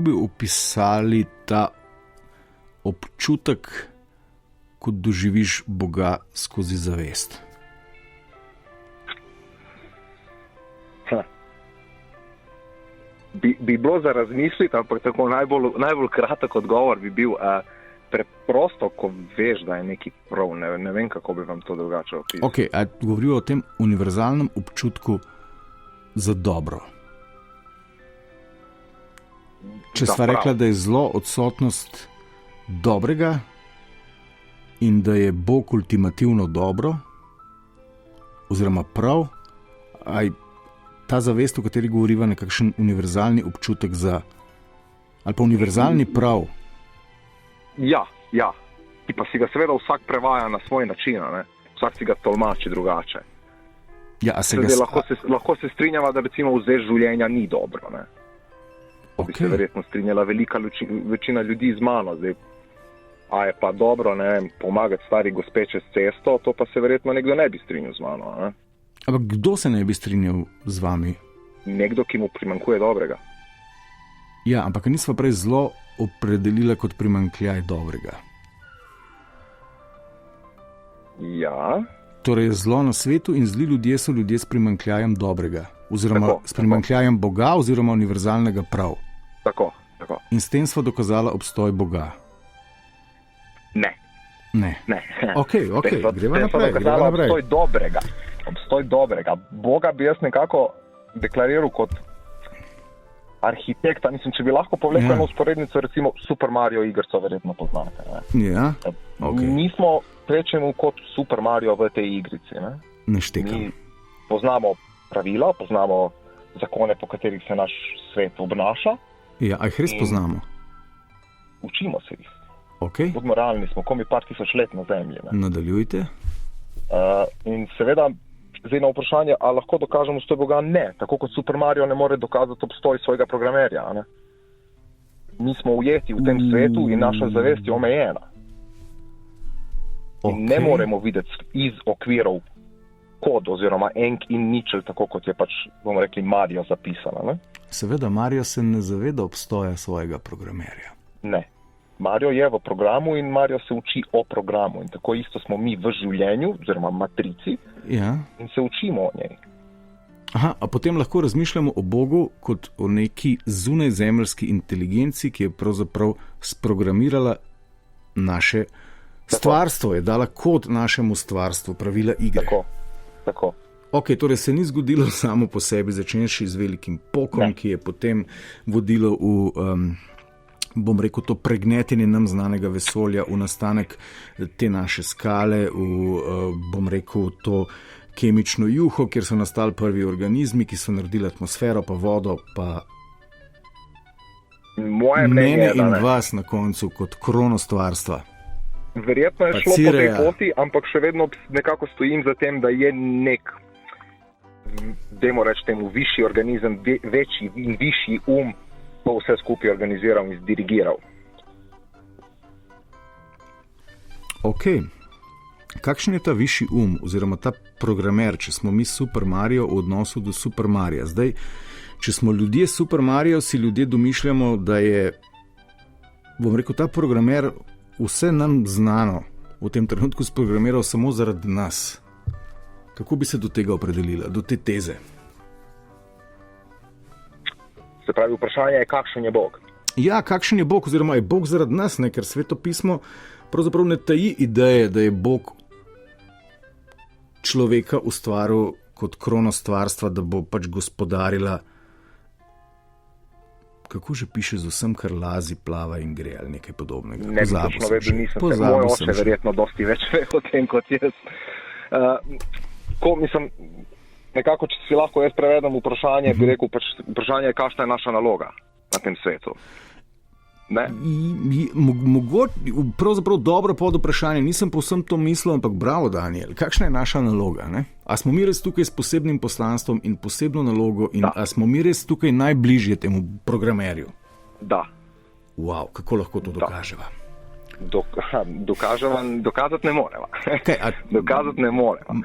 bi opisali ta občutek, ko doživiš Boga skozi zavest? bi bilo za razmisliti, ampak tako najbolj kratek odgovor bi bil preprosto, ko veš, da je nekaj prav. Ne vem, kako bi vam to drugače opisal. Ok, a govorijo o tem univerzalnem občutku za dobro. Če sva rekla, da je zlo odsotnost dobrega in da je Bog ultimativno dobro, oziroma prav, aj ta zavest, o kateri govoriva, nekakšen univerzalni občutek za, ali pa univerzalni prav. Ja. Ki pa si ga seveda vsak prevaja na svoj način, ne? Vsak si ga tolmači drugače. Ja, lahko se strinjava, da recimo vzeš življenja ni dobro, ne? Bi se verjetno strinjala velika večina ljudi z mano. Zdaj, a je pa dobro, ne vem, pomagati stari gospe čez cesto, to pa se verjetno nekdo ne bi strinjal z mano, ne? Ampak kdo se ne bi strinjal z vami? Nekdo, ki mu primanjkuje dobrega. Ja, ampak nisva prej zlo opredelila kot primanjkljaj dobrega. Ja. Torej je zlo na svetu in zli ljudje so ljudje s primanjkljajem dobrega. Oziroma s primanjkljajem Boga oziroma univerzalnega prav. Tako. In s tem sva dokazala obstoj Boga. Ne. Ok, greva naprej. Obstoj dobrega. Boga bi jaz nekako deklariral kot arhitekta. Mislim, če bi lahko povlekel eno usporednico, recimo Super Mario igrico verjetno poznate. Ne? Ja, ok. Mi smo rečemo kot Super Mario v tej igrici. Ne štekam. Mi poznamo pravila, poznamo zakone, po katerih se naš svet obnaša. Ja, a jih res poznamo? Učimo se jih. Okay. Budimo realni, smo komi par tisoč let na zemlji. Ne? Nadaljujte. In seveda, zdaj na vprašanje, ali lahko dokažemo obstoj Boga? Ne. Tako kot Super Mario ne more dokazati obstoj svojega programerja. Ne? Mi smo ujeti v tem svetu in naša zavest je omejena. In ne moremo videti iz okvirov kod oziroma enk in ničel, tako kot je pač, bomo rekli, Mario zapisana. Ne? Seveda, Mario se ne zaveda obstoja svojega programerja. Ne. Mario je v programu in Mario se uči o programu. In tako isto smo mi v življenju, oziroma matrici, in se učimo o njej. Aha, a potem lahko razmišljamo o Bogu kot o neki zunajzemeljski inteligenci, ki je pravzaprav sprogramirala naše stvarstvo, je dala kod našemu stvarstvu, pravila igre. Tako. Ok, torej se ni zgodilo samo po sebi, začenši z velikim pokom, ki je potem vodilo v, bom rekel, to pregnetenje nam znanega vesolja, v nastanek te naše skale, v, bom rekel, to kemično juho, kjer so nastali prvi organizmi, ki so naredili atmosfero, pa vodo, pa mene in vas na koncu kot krono stvarstva. Verjetno je šlo po tej poti, ampak še vedno nekako stojim za tem, da je nek, dajmo reči temu, višji organizem, večji in višji to vse skupaj organiziral in dirigiral. Ok. Kakšen je ta višji oziroma ta programer, če smo mi Super Mario v odnosu do Super Maria? Zdaj, če smo ljudje Super Mario, si ljudje domišljamo, da je, bom rekel, ta programer vse nam znano v tem trenutku sprogramiral samo zaradi nas. Kako bi se do tega opredelila, do te teze? Se pravi, vprašanje je, kakšen je Bog? Ja, kakšen je Bog, oziroma je Bog zaradi nas, ne? Ker Sveto pismo pravzaprav ne taji ideje, da je Bog človeka ustvaril kot krono stvarstva, da bo pač gospodarila, kako že piše, z vsem, kar lazi, plava in gre, ali nekaj podobnega. Ne, točno vedno nisem. Moj oče verjetno dosti več ve o tem kot jaz. Nekako, če si lahko jaz prevedem vprašanje, bi rekel, pač vprašanje je, kakšna je naša naloga na tem svetu. Pravzaprav dobro pod vprašanje, nisem povsem to mislil, ampak bravo, Daniel, kakšna je naša naloga? Ne? A smo mi res tukaj s posebnim poslanstvom in posebno nalogo in a smo mi res tukaj najbližje temu programerju? Da. Wow, kako lahko to dokaževa? Dokazati ne moreva. Dokazati ne moreva.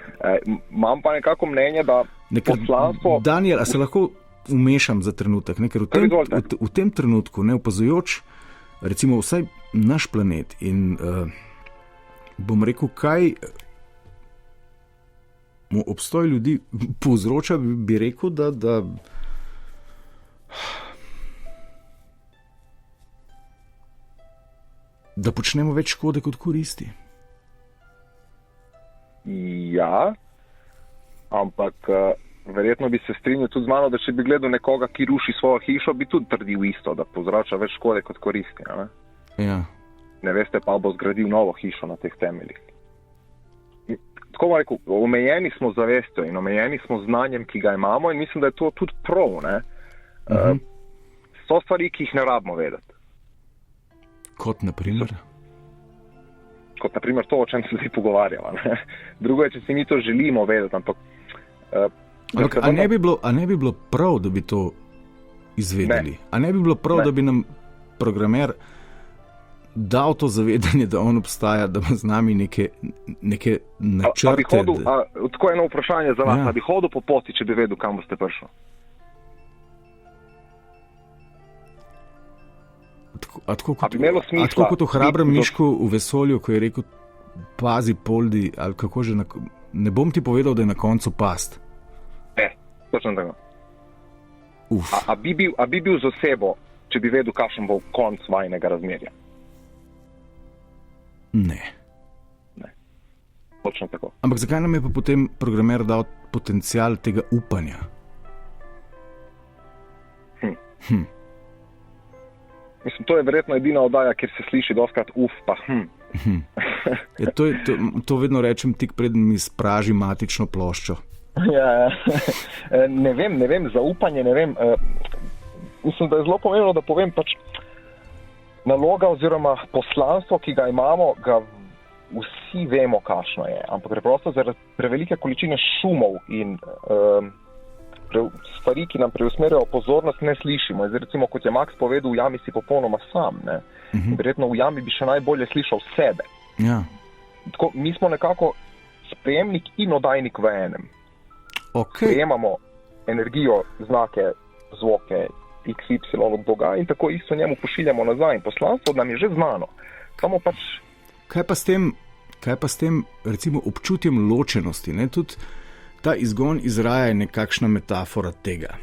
Imam pa nekako mnenje, da poslanstvo... Daniel, a se lahko vmešam za trenutek, ne? Ker v tem trenutku, ne opazujoč, recimo vsaj naš planet in bom rekel, kaj mu obstoj ljudi povzroča, bi rekel, da da počnemo več škode kot koristi. Ja, ampak verjetno bi se strinjal tudi z mano, da če bi gledal nekoga, ki ruši svojo hišo, bi tudi trdil isto, da povzroča več škode kot koristi. Ne? Ja. Ne veste pa, bo zgradil novo hišo na teh temeljih. Tako bom rekel, omejeni smo z zavestjo in omejeni smo z znanjem, ki ga imamo, in mislim, da je to tudi prav. So stvari, ki jih ne rabimo vedeti. Kot naprimer? Kot naprimer to, o čem se zdaj pogovarjamo. Drugo je, če si mi to želimo vedeti, ampak... A ne bi bilo prav, da bi to izvedeli? Ne. A ne bi bilo prav, da bi nam programer dal to zavedanje, da on obstaja, da ima z nami neke načrte? Tako eno vprašanje za vas. Ja. Bi hodil po poti, če bi vedel, kam boste prišli? Tako kot v hrabrem mišku v vesolju, ko je rekel, pazi poldi, ali kako že, ne bom ti povedal, da je na koncu past. Točno tako. A bi bil z osebo, če bi vedel, kakšen bo konc vajnega razmerja? Ne. Točno tako. Ampak zakaj nam je pa potem programer dal potencial tega upanja? Mislim, to je verjetno edina oddaja, kjer se sliši dostakrat pa Ja, to vedno rečem tik preden mi spraži matično ploščo. Ja, ne vem, zaupanje, ne vem. Mislim, da je zelo pomembno, da povem, pač naloga oziroma poslanstvo, ki ga imamo, ga vsi vemo, kakšno je. Ampak preprosto zaradi prevelike količine šumov in stvari, ki nam preusmerjajo pozornost, ne slišimo. Zdaj, recimo, kot je Max povedal, v jami si popolnoma sam. Verjetno v jami bi še najbolje slišal sebe. Ja. Tako, mi smo nekako sprejemnik in oddajnik v enem. Okay. Sprejemamo energijo, znake, zvoke, XY od Boga in tako isto njemu pošiljamo nazaj. In poslanstvo nam je že znano. Samo pač... Kaj pa s tem recimo občutjem ločenosti? Ne? Tudi ta izgon iz raja je nekakšna metafora tega.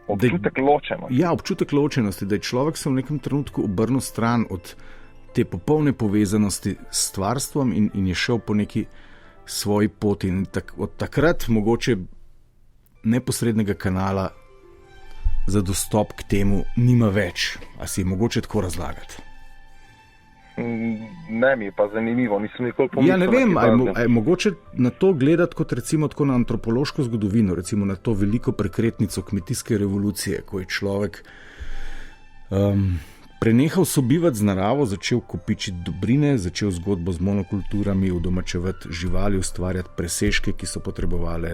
Občutek ločenosti. Ja, občutek ločenosti, da je človek se v nekem trenutku obrnil stran od te popolne povezanosti s stvarstvom in je šel po neki svoji poti. In od takrat mogoče neposrednega kanala za dostop k temu nima več. A si mogoče tako razlagati? Ne, mi je pa zanimivo, nisem nikoli pomislil. Ja, ne vem, je mogoče na to gledati kot recimo tako na antropološko zgodovino, recimo na to veliko prekretnico kmetijske revolucije, ko je človek prenehal sobivati z naravo, začel kopičiti dobrine, začel zgodbo z monokulturami, udomačevati živali, ustvarjati presežke, ki so potrebovale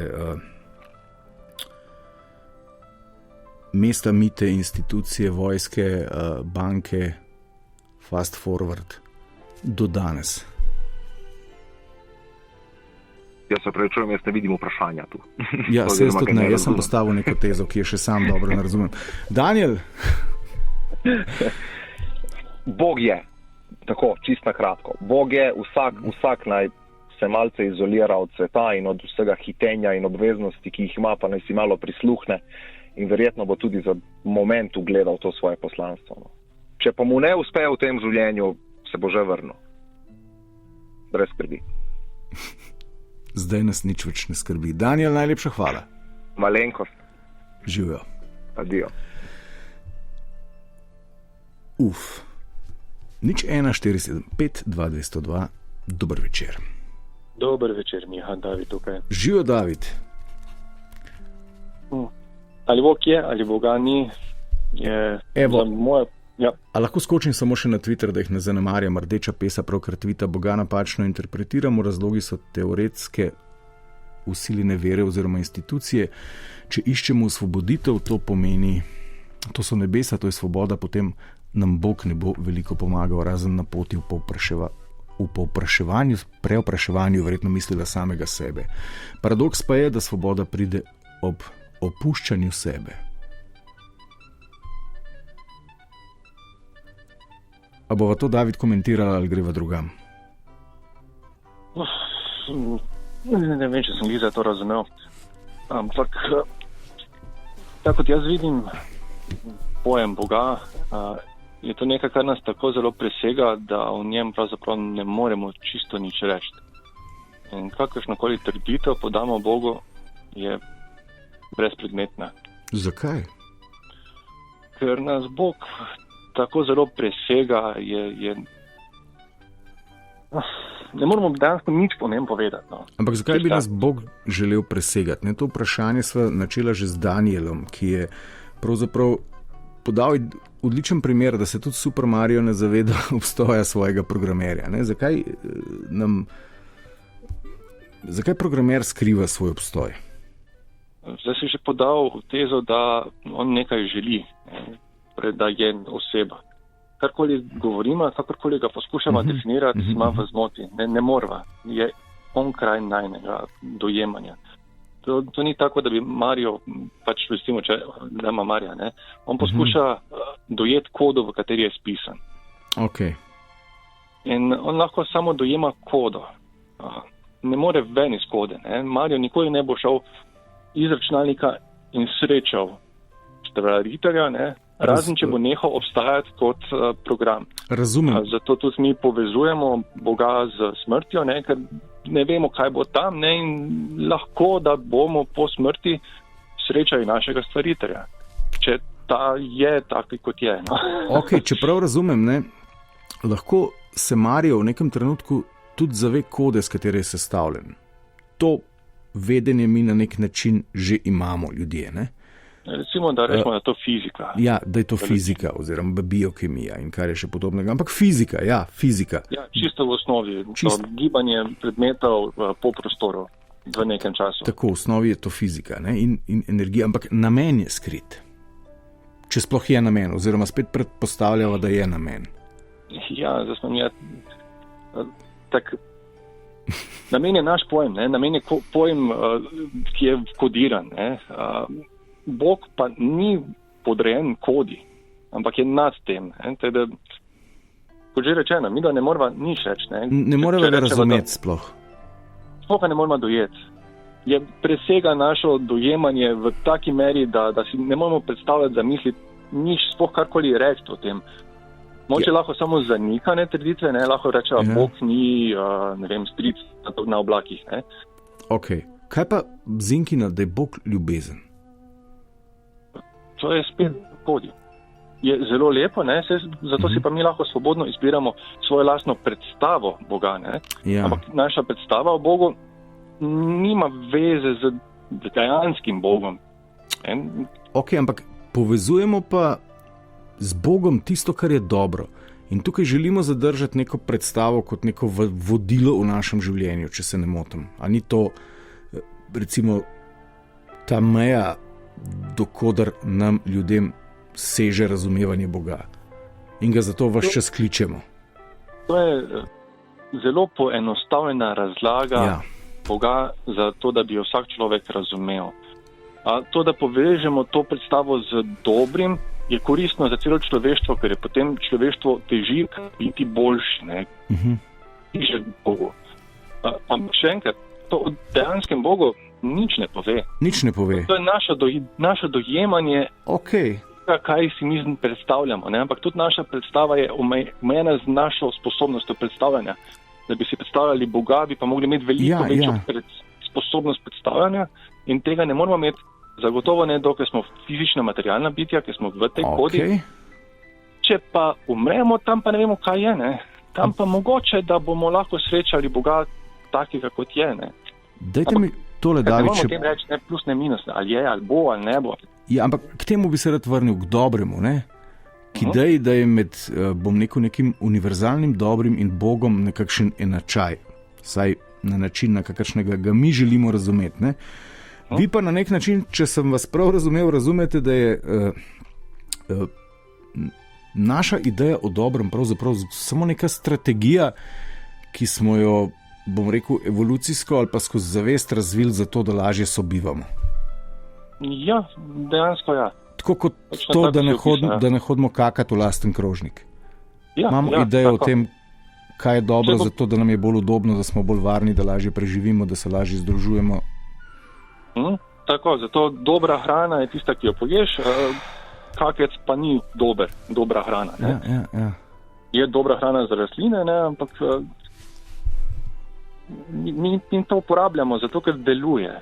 mesta, mite, institucije, vojske, banke, fast forward do danes. Jaz se prevečujem, jaz ne vidim vprašanja tu. Ja, se jaz tudi ne, jaz sem postavil neko tezo, ki je še sam dobro ne razumem. Daniel? Bog je, tako, čist na kratko. Bog je, vsak naj se malce izolira od sveta in od vsega hitenja in obveznosti, ki jih ima, pa naj si malo prisluhne in verjetno bo tudi za moment ugledal to svoje poslanstvo. No. Če pa mu ne uspe v tem življenju, se bo že vrnil. Brez skrbi. Zdaj nas nič več ne skrbi. Daniel, najlepša hvala. Malenkost. Živijo. Adijo. 1-475-202. Dober večer. Dober večer, Miha, David tukaj. Živijo, David. Ali Bog je, ali Boga ni, je Evo. Moje... Ja. A lahko skočim samo še na Twitter, da jih ne zanemarjam. Rdeča pesa pravkar tvita, Boga napačno interpretiramo, razlogi so teoretske vsiljene vere oziroma institucije. Če iščemo osvoboditev, to pomeni, to so nebesa, to je svoboda, potem nam Bog ne bo veliko pomagal, razen na poti v preopraševanju, verjetno mislila samega sebe. Paradoks pa je, da svoboda pride ob opuščanju sebe. A bova to, David, komentirala ali greva drugam? Ne vem, če sem gleda to razumel. Ampak, tako kot jaz vidim pojem Boga, je to nekaj, kar nas tako zelo presega, da o njem pravzaprav ne moremo čisto nič reči. In kakršnokoli trditev podamo Bogu, je brezpredmetna. Zakaj? Ker nas Bog tako zelo presega, ne moramo dejansko nič po njem povedati. No. Ampak zakaj bi nas Bog želel presegati? To vprašanje sva načela že z Danielom, ki je pravzaprav podal odličen primer, da se tudi Super Mario ne zaveda obstoja svojega programerja. Zakaj programer skriva svoj obstoj? Zdaj si že podal tezo, da on nekaj želi, da je oseba. Karkoli govorimo, kakorkoli ga poskušamo definirati, ima v zmoti. Ne morva. Je on kraj najnega dojemanja. To ni tako, da bi Mario, pač vestimo, če da ima Marija, on poskuša dojeti kodo, v kateri je spisan. Okay. In on lahko samo dojema kodo. Ne more ven iz kode. Mario nikoli ne bo šel iz računalnika in srečal stvaritelja, razen če bo nehal obstajati kot program. Razumem. Zato tudi mi povezujemo Boga z smrtjo, ker ne vemo, kaj bo tam, in lahko, da bomo po smrti srečali našega stvaritelja, če ta je taki, kot je. No? Ok, če prav razumem, lahko se Mario v nekem trenutku tudi zave kode, s katere je sestavljen. To vedenje mi na nek način že imamo ljudje, Recimo, da rečemo, da je to fizika. Ja, da je to fizika oziroma biokemija in kar je še podobnega. Ampak fizika. Ja, čisto v osnovi. Gibanje predmetov po prostoru v nekem času. Tako, v osnovi je to fizika in energija, ampak namen je skrit. Če sploh je namen, oziroma spet predpostavljava, da je namen. Ja, zdaj smo mi tak. Namen je naš pojem, namen je pojem, ki je kodiran, Bog pa ni podrejen kodi, ampak je nad tem. Teda, kot že rečeno, mi da ne moramo nič reči. Ne moramo ga razumeti sploh. Sploh ga ne moramo dojeti. Je presega našo dojemanje v taki meri, da si ne moramo predstavljati, zamisliti nič, sploh karkoli reči o tem. Moče lahko samo zanikane trditve, lahko rečeva, Bog ni, stric na oblakih. Ok. Kaj pa Zinkina, da je Bog ljubezen? To je spet kodi. Je zelo lepo, zato si pa mi lahko svobodno izbiramo svojo lastno predstavo Boga. Ja. Ampak naša predstava o Bogu nima veze z dejanskim Bogom. Ok, ampak povezujemo pa z Bogom tisto, kar je dobro. In tukaj želimo zadržati neko predstavo kot neko vodilo v našem življenju, če se ne motim. A ni to, recimo, ta meja, dokodar nam ljudem seže razumevanje Boga. In ga zato ves čas kličemo. To je zelo poenostavljena razlaga Boga za to, da bi jo vsak človek razumel. To, da povežemo to predstavo z dobrim, je koristno za celo človeštvo, ker je potem človeštvo teži biti boljši. Že Bogu. Ampak še enkrat, to o dejanskem Bogu nič ne pove. Nič ne pove. To je naše dojemanje, kaj si mi predstavljamo. Ampak tudi naša predstava je omejena z našo sposobnostjo predstavljanja. Da bi si predstavljali Boga, bi pa mogli imeti veliko večjo sposobnost predstavljanja in tega ne moramo imeti zagotovo ne, dokaj smo fizična, materialna bitja, ki smo v tej kodi. Če pa umremo, tam pa ne vemo, kaj je. Tam pa mogoče, da bomo lahko srečali Boga takega, kot je. Dajte mi tole, David. Ne moramo tem reči, ne plus, ne minus, ali je, ali bo, ali ne bo. Ja, ampak k temu bi se rad vrnil, k dobremu, k ideji, da je med, bom rekel, nekim univerzalnim dobrim in Bogom nekakšen enačaj. Saj na način, na kakršnega ga mi želimo razumeti. Vi pa na nek način, če sem vas prav razumel, razumete, da je naša ideja o dobrem pravzaprav samo neka strategija, ki smo jo, bom rekel, evolucijsko ali pa skozi zavest razvili za to, da lažje sobivamo. Ja, dejansko ja. Tako kot to, da ne hodimo kakati v lasten krožnik. Imamo idejo o tem, kaj je dobro za to, da nam je bolj udobno, da smo bolj varni, da lažje preživimo, da se lažje združujemo. Tako, zato dobra hrana je tista, ki jo poješ. kakec pa ni dobra hrana. Ne? Ja. Je dobra hrana za rastline, ne? Ampak mi to uporabljamo zato, ker deluje.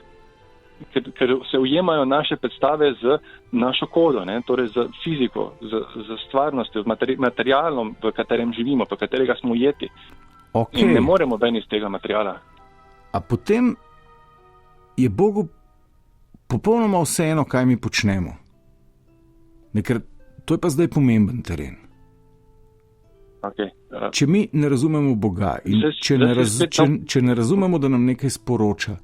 Ker se ujemajo naše predstave z našo kodo, ne? Torej z fiziko, z stvarnostjo, z materialom, v katerem živimo, v katerega smo ujeti. Okay. In ne moremo ven iz tega materijala. A potem je Bogu popolnoma vseeno, kaj mi počnemo. Ker to je pa zdaj pomemben teren. Okay. Če mi ne razumemo Boga in če ne razumemo, da nam nekaj sporoča,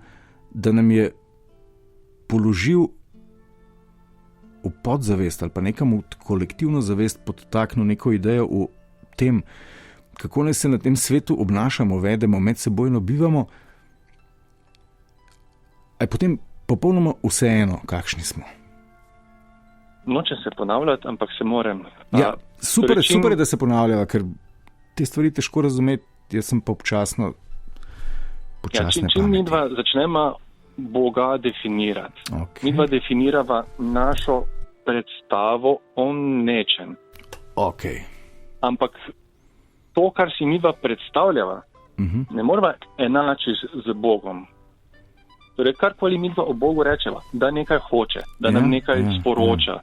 da nam je položil v podzavest ali pa nekam v kolektivno zavest podtaknil neko idejo o tem, kako naj se na tem svetu obnašamo, vedemo, medsebojno bivamo, a je potem popolnoma vseeno, kakšni smo. Nočem se ponavljati, ampak se moram. Ja, super je, da se ponavljava, ker te stvari težko razumeti, jaz sem pa počasne pameti. Čim mi dva začnemo Boga definirati. Okay. Mi dva definirava našo predstavo o nečem. Okay. Ampak to, kar si mi dva predstavljava, ne morava enačiti z Bogom. Torej, karkoli mi dva o Bogu rečeva, da nekaj hoče, da nam nekaj sporoča,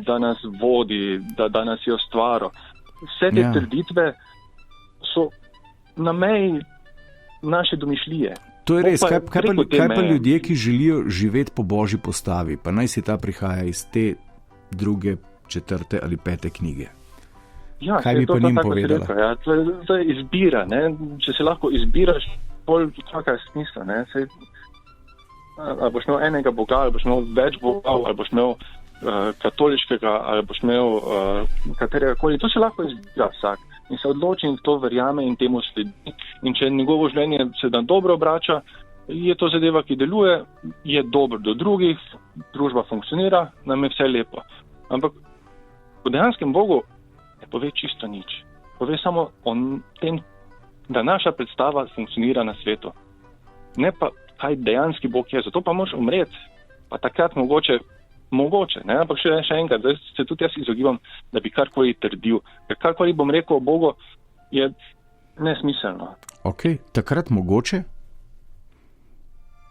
da nas vodi, da nas je ustvaril. Vse te trditve so na meji naše domišljije. To je res. Kaj pa ljudje, ki želijo živeti po Božji postavi, pa naj si ta prihaja iz te 2., 4. ali 5. knjige? Ja, kaj bi pa njim povedala? Ja, to je izbira. Ne? Če se lahko izbiraš, bolj kakaj smisla. Ne? Ali boš imel enega Boga, ali boš imel več bogov, ali boš imel katoliškega, ali boš imel katerega koli. To se lahko izbira vsak. In se odloči in to verjame in temu sledi. In če njegovo življenje se dan dobro obrača, je to zadeva, ki deluje, je dobro do drugih, družba funkcionira, nam je vse lepo. Ampak v dejanskem Bogu ne pove čisto nič. Pove samo o tem, da naša predstava funkcionira na svetu. Ne pa, kaj dejanski Bog je. Zato pa moraš umreti. Pa takrat mogoče, ne? Ampak še enkrat, zdaj se tudi jaz izogibam, da bi karkoli trdil. Ker karkoli bom rekel o Bogu, je nesmiselno. Ok, takrat mogoče?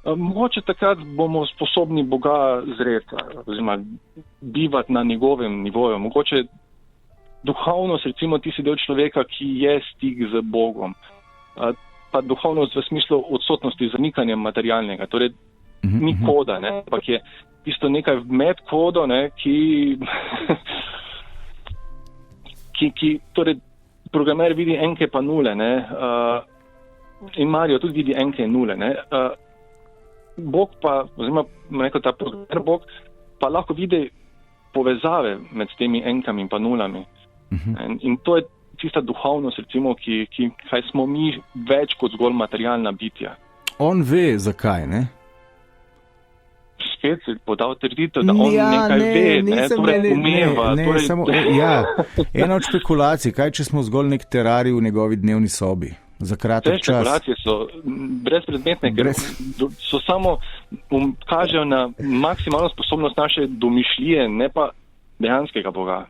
Mogoče takrat bomo sposobni Boga zreti, oziroma bivati na njegovem nivoju. Mogoče duhovnost, recimo ti si del človeka, ki je stik z Bogom. Pa duhovnost v smislu odsotnosti zanikanja materialnega. Torej, ni koda, ne? Ampak je tisto nekaj med kodo, ne? ki torej, programer vidi enke pa nule, ne? In Mario tudi vidi enke in nule. Ne? Bog pa, oziroma ta programer Bog, pa lahko vidi povezave med temi enkami in pa nulami. In to je tista duhovnost, recimo, kaj smo mi več kot zgolj materialna bitja. On ve, zakaj, ne? Spet si podal trditev, da on nekaj ve, torej umeva. Ena od špekulacij, kaj če smo zgolj nek terarij v njegovi dnevni sobi za kratek čas. Te špekulacije so brezpredmetne, ker so samo kažejo na maksimalno sposobnost naše domišljije, ne pa dejanskega Boga.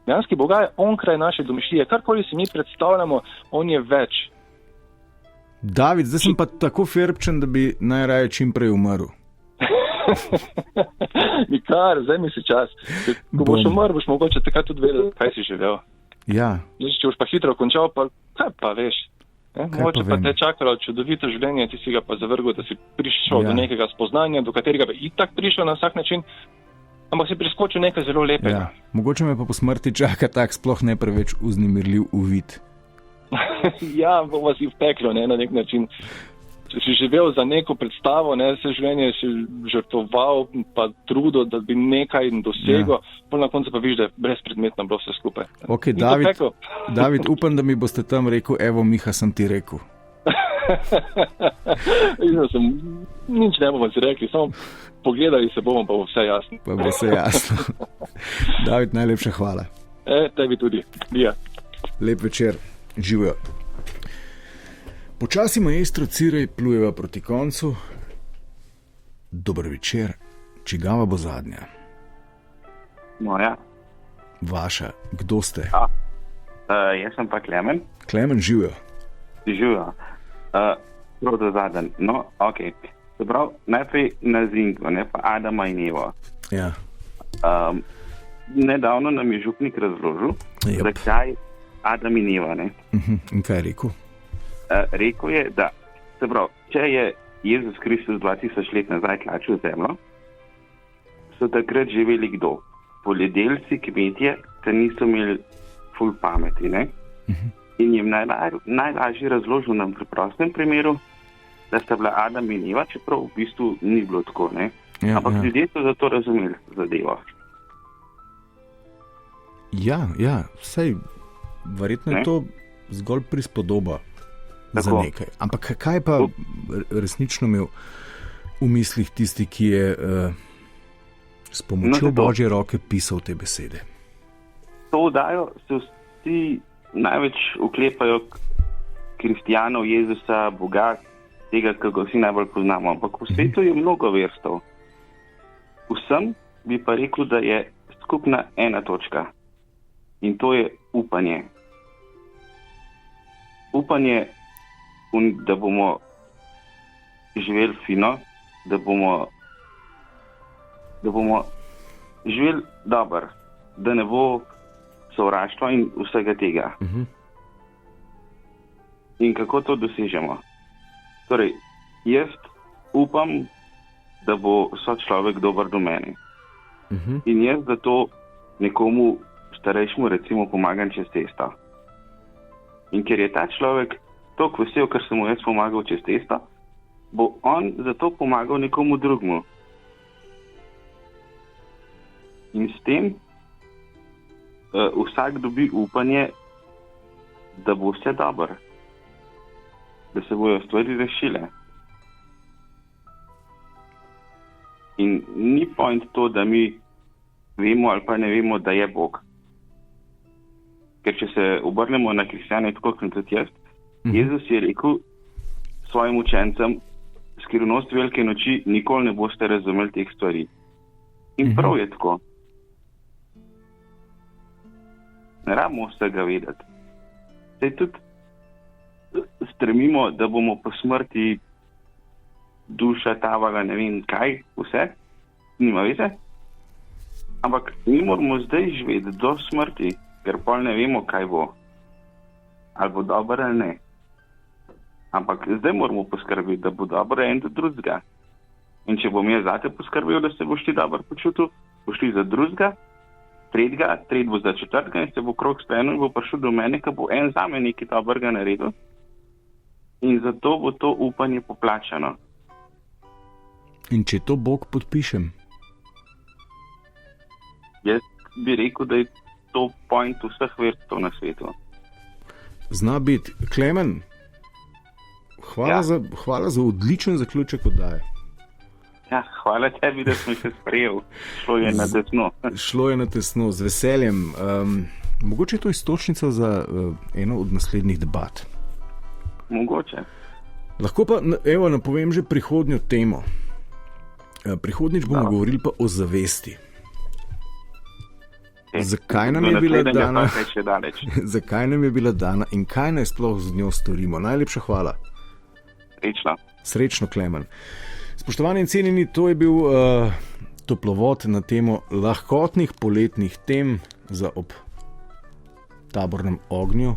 Dejanski Boga je onkraj naše domišljije. Karkoli si mi predstavljamo, on je več. David, zdaj sem pa tako ferbčen, da bi najraje čim prej umrl. Nikar, zdaj mi si čas. Ko boš umrl, boš mogoče takrat tudi vedel, kaj si živel. Ja. Če boš pa hitro končal, pa kaj pa veš? Mogoče pa te čakalo čudovito življenje, ti si ga pa zavrgel, da si prišel do nekega spoznanja, do katerega bi itak prišel na vsak način, ampak si priskočil nekaj zelo lepega. Ja. Mogoče me pa po smrti čaka tak sploh ne preveč uznemirljiv uvid. Ja, bomo si vpeklo, ne, na nek način. Če si živel za neko predstavo, ne, se življenje si žrtoval, pa trudo, da bi nekaj dosegel, pa na koncu pa viš, da je brezpredmetno bilo vse skupaj. Ok, David, upam, da mi boste tam rekel, evo, Miha, sem ti rekel. Nič ne bomo si rekli, samo pogledali se bomo, pa bo vse jasno. Pa bo vse jasno. David, najlepša hvala. Tebi tudi. Bija. Lep večer. Živijo. Počasi maestro Cirej plujeva proti koncu. Dober večer. Čigava bo zadnja? Moja. vaša. Kdo ste? Jaz sem pa Klemen. Klemen, živijo. Živijo. Prav do zadnji. No, ok. Se pravi, najprej na Zingo, ne pa Adama in Evo. Ja. Nedavno nam je župnik razložil, zakaj Adam in Eva, ne? In kaj je rekel? Rekel je, da, se pravi, če je Jezus Kristus 2000 let nazaj tlačil zemljo, so takrat živeli kdo? Poljedelci, kmetje, ki niso imeli ful pameti, ne? In jim najlažje razložil nam pri prostem primeru, da sta bila Adam in Eva, čeprav v bistvu ni bilo tako, ne? Ampak ljudje so zato razumeli zadevo. Ja, sej, verjetno je to zgolj prispodoba za nekaj. Ampak kaj pa resnično imel v mislih tisti, ki je s pomočjo Božje roke pisal te besede? To vdajo se vsi največ uklepajo kristijanov, Jezusa, Boga, tega, ki ga vsi najbolj poznamo. Ampak v svetu je mnogo verstev. Vsem bi pa rekel, da je skupna ena točka. In to je upanje. Upanje, da bomo živeli fino, da bomo živeli dobro, da ne bo sovraštva in vsega tega. In kako to dosežemo? Torej, jaz upam, da bo sočlovek dober do mene. In jaz zato nekomu starejšemu recimo pomagam čez cesto. In ker je ta človek toliko vesel, ker sem mu jaz pomagal čez cesto, bo on zato pomagal nekomu drugmu. In s tem vsak dobi upanje, da bo vse dobro, da se bojo stvari rešile. In ni point to, da mi vemo ali pa ne vemo, da je Bog. Ker če se obrnemo na kristjane, tako kot tudi jaz, Jezus je rekel svojim učencem, skrivnost velike noči, nikoli ne boste razumeli teh stvari. In prav je tako. Ne rabimo vsega vedeti. Saj tudi stremimo, da bomo po smrti duša tavala, ne vem kaj, vse, nima veze. Ampak mi moramo zdaj živeti do smrti, ker pol ne vemo, kaj bo. Ali bo dobro ali ne. Ampak zdaj moramo poskrbeti, da bo dobro en do drugega. In če bom jaz zate poskrbel, da se boš ti dobro počutil, boš ti za drugega, tretji bo za četrtega in se bo krog spremenil in bo prišel do mene, ko bo en zame nekaj dobrega naredil. In zato bo to upanje poplačano. In če to Bog podpišem? Jaz bi rekel, da je to point vseh verstev na svetu. Zna biti. Klemen, hvala za odličen zaključek oddaje. Ja, hvala tebi, da sem se sprejel. Šlo je na tesno. Šlo je na tesno, z veseljem. Mogoče je to iztočnica za eno od naslednjih debat. Mogoče. Lahko pa, evo, napovem že prihodnjo temo. Prihodnič bomo govorili pa o zavesti. Zakaj nam je bila dana? Zakaj nam je bila dana in kaj naj sploh z njo storimo? Najlepša hvala. Srečno. Srečno, Klemen. Spoštovani in cenjeni, to je bil toplovod na temo lahkotnih poletnih tem za ob tabornem ognju.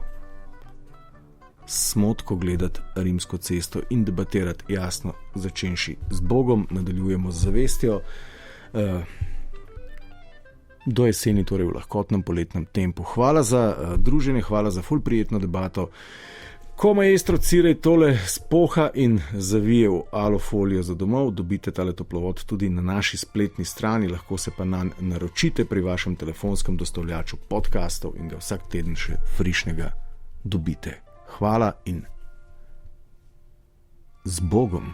Smotko gledati Rimsko cesto in debatirati jasno, začenši z Bogom, nadaljujemo z zavestjo. Do jeseni, torej v lahkotnem poletnem tempu. Hvala za druženje, hvala za ful prijetno debato. Ko maestro Cirej tole spoha in zavije v alufolijo za domov, dobite tale toplovod tudi na naši spletni strani, lahko se pa nanj naročite pri vašem telefonskem dostavljaču podcastov in ga vsak teden še frišnega dobite. Hvala in z Bogom.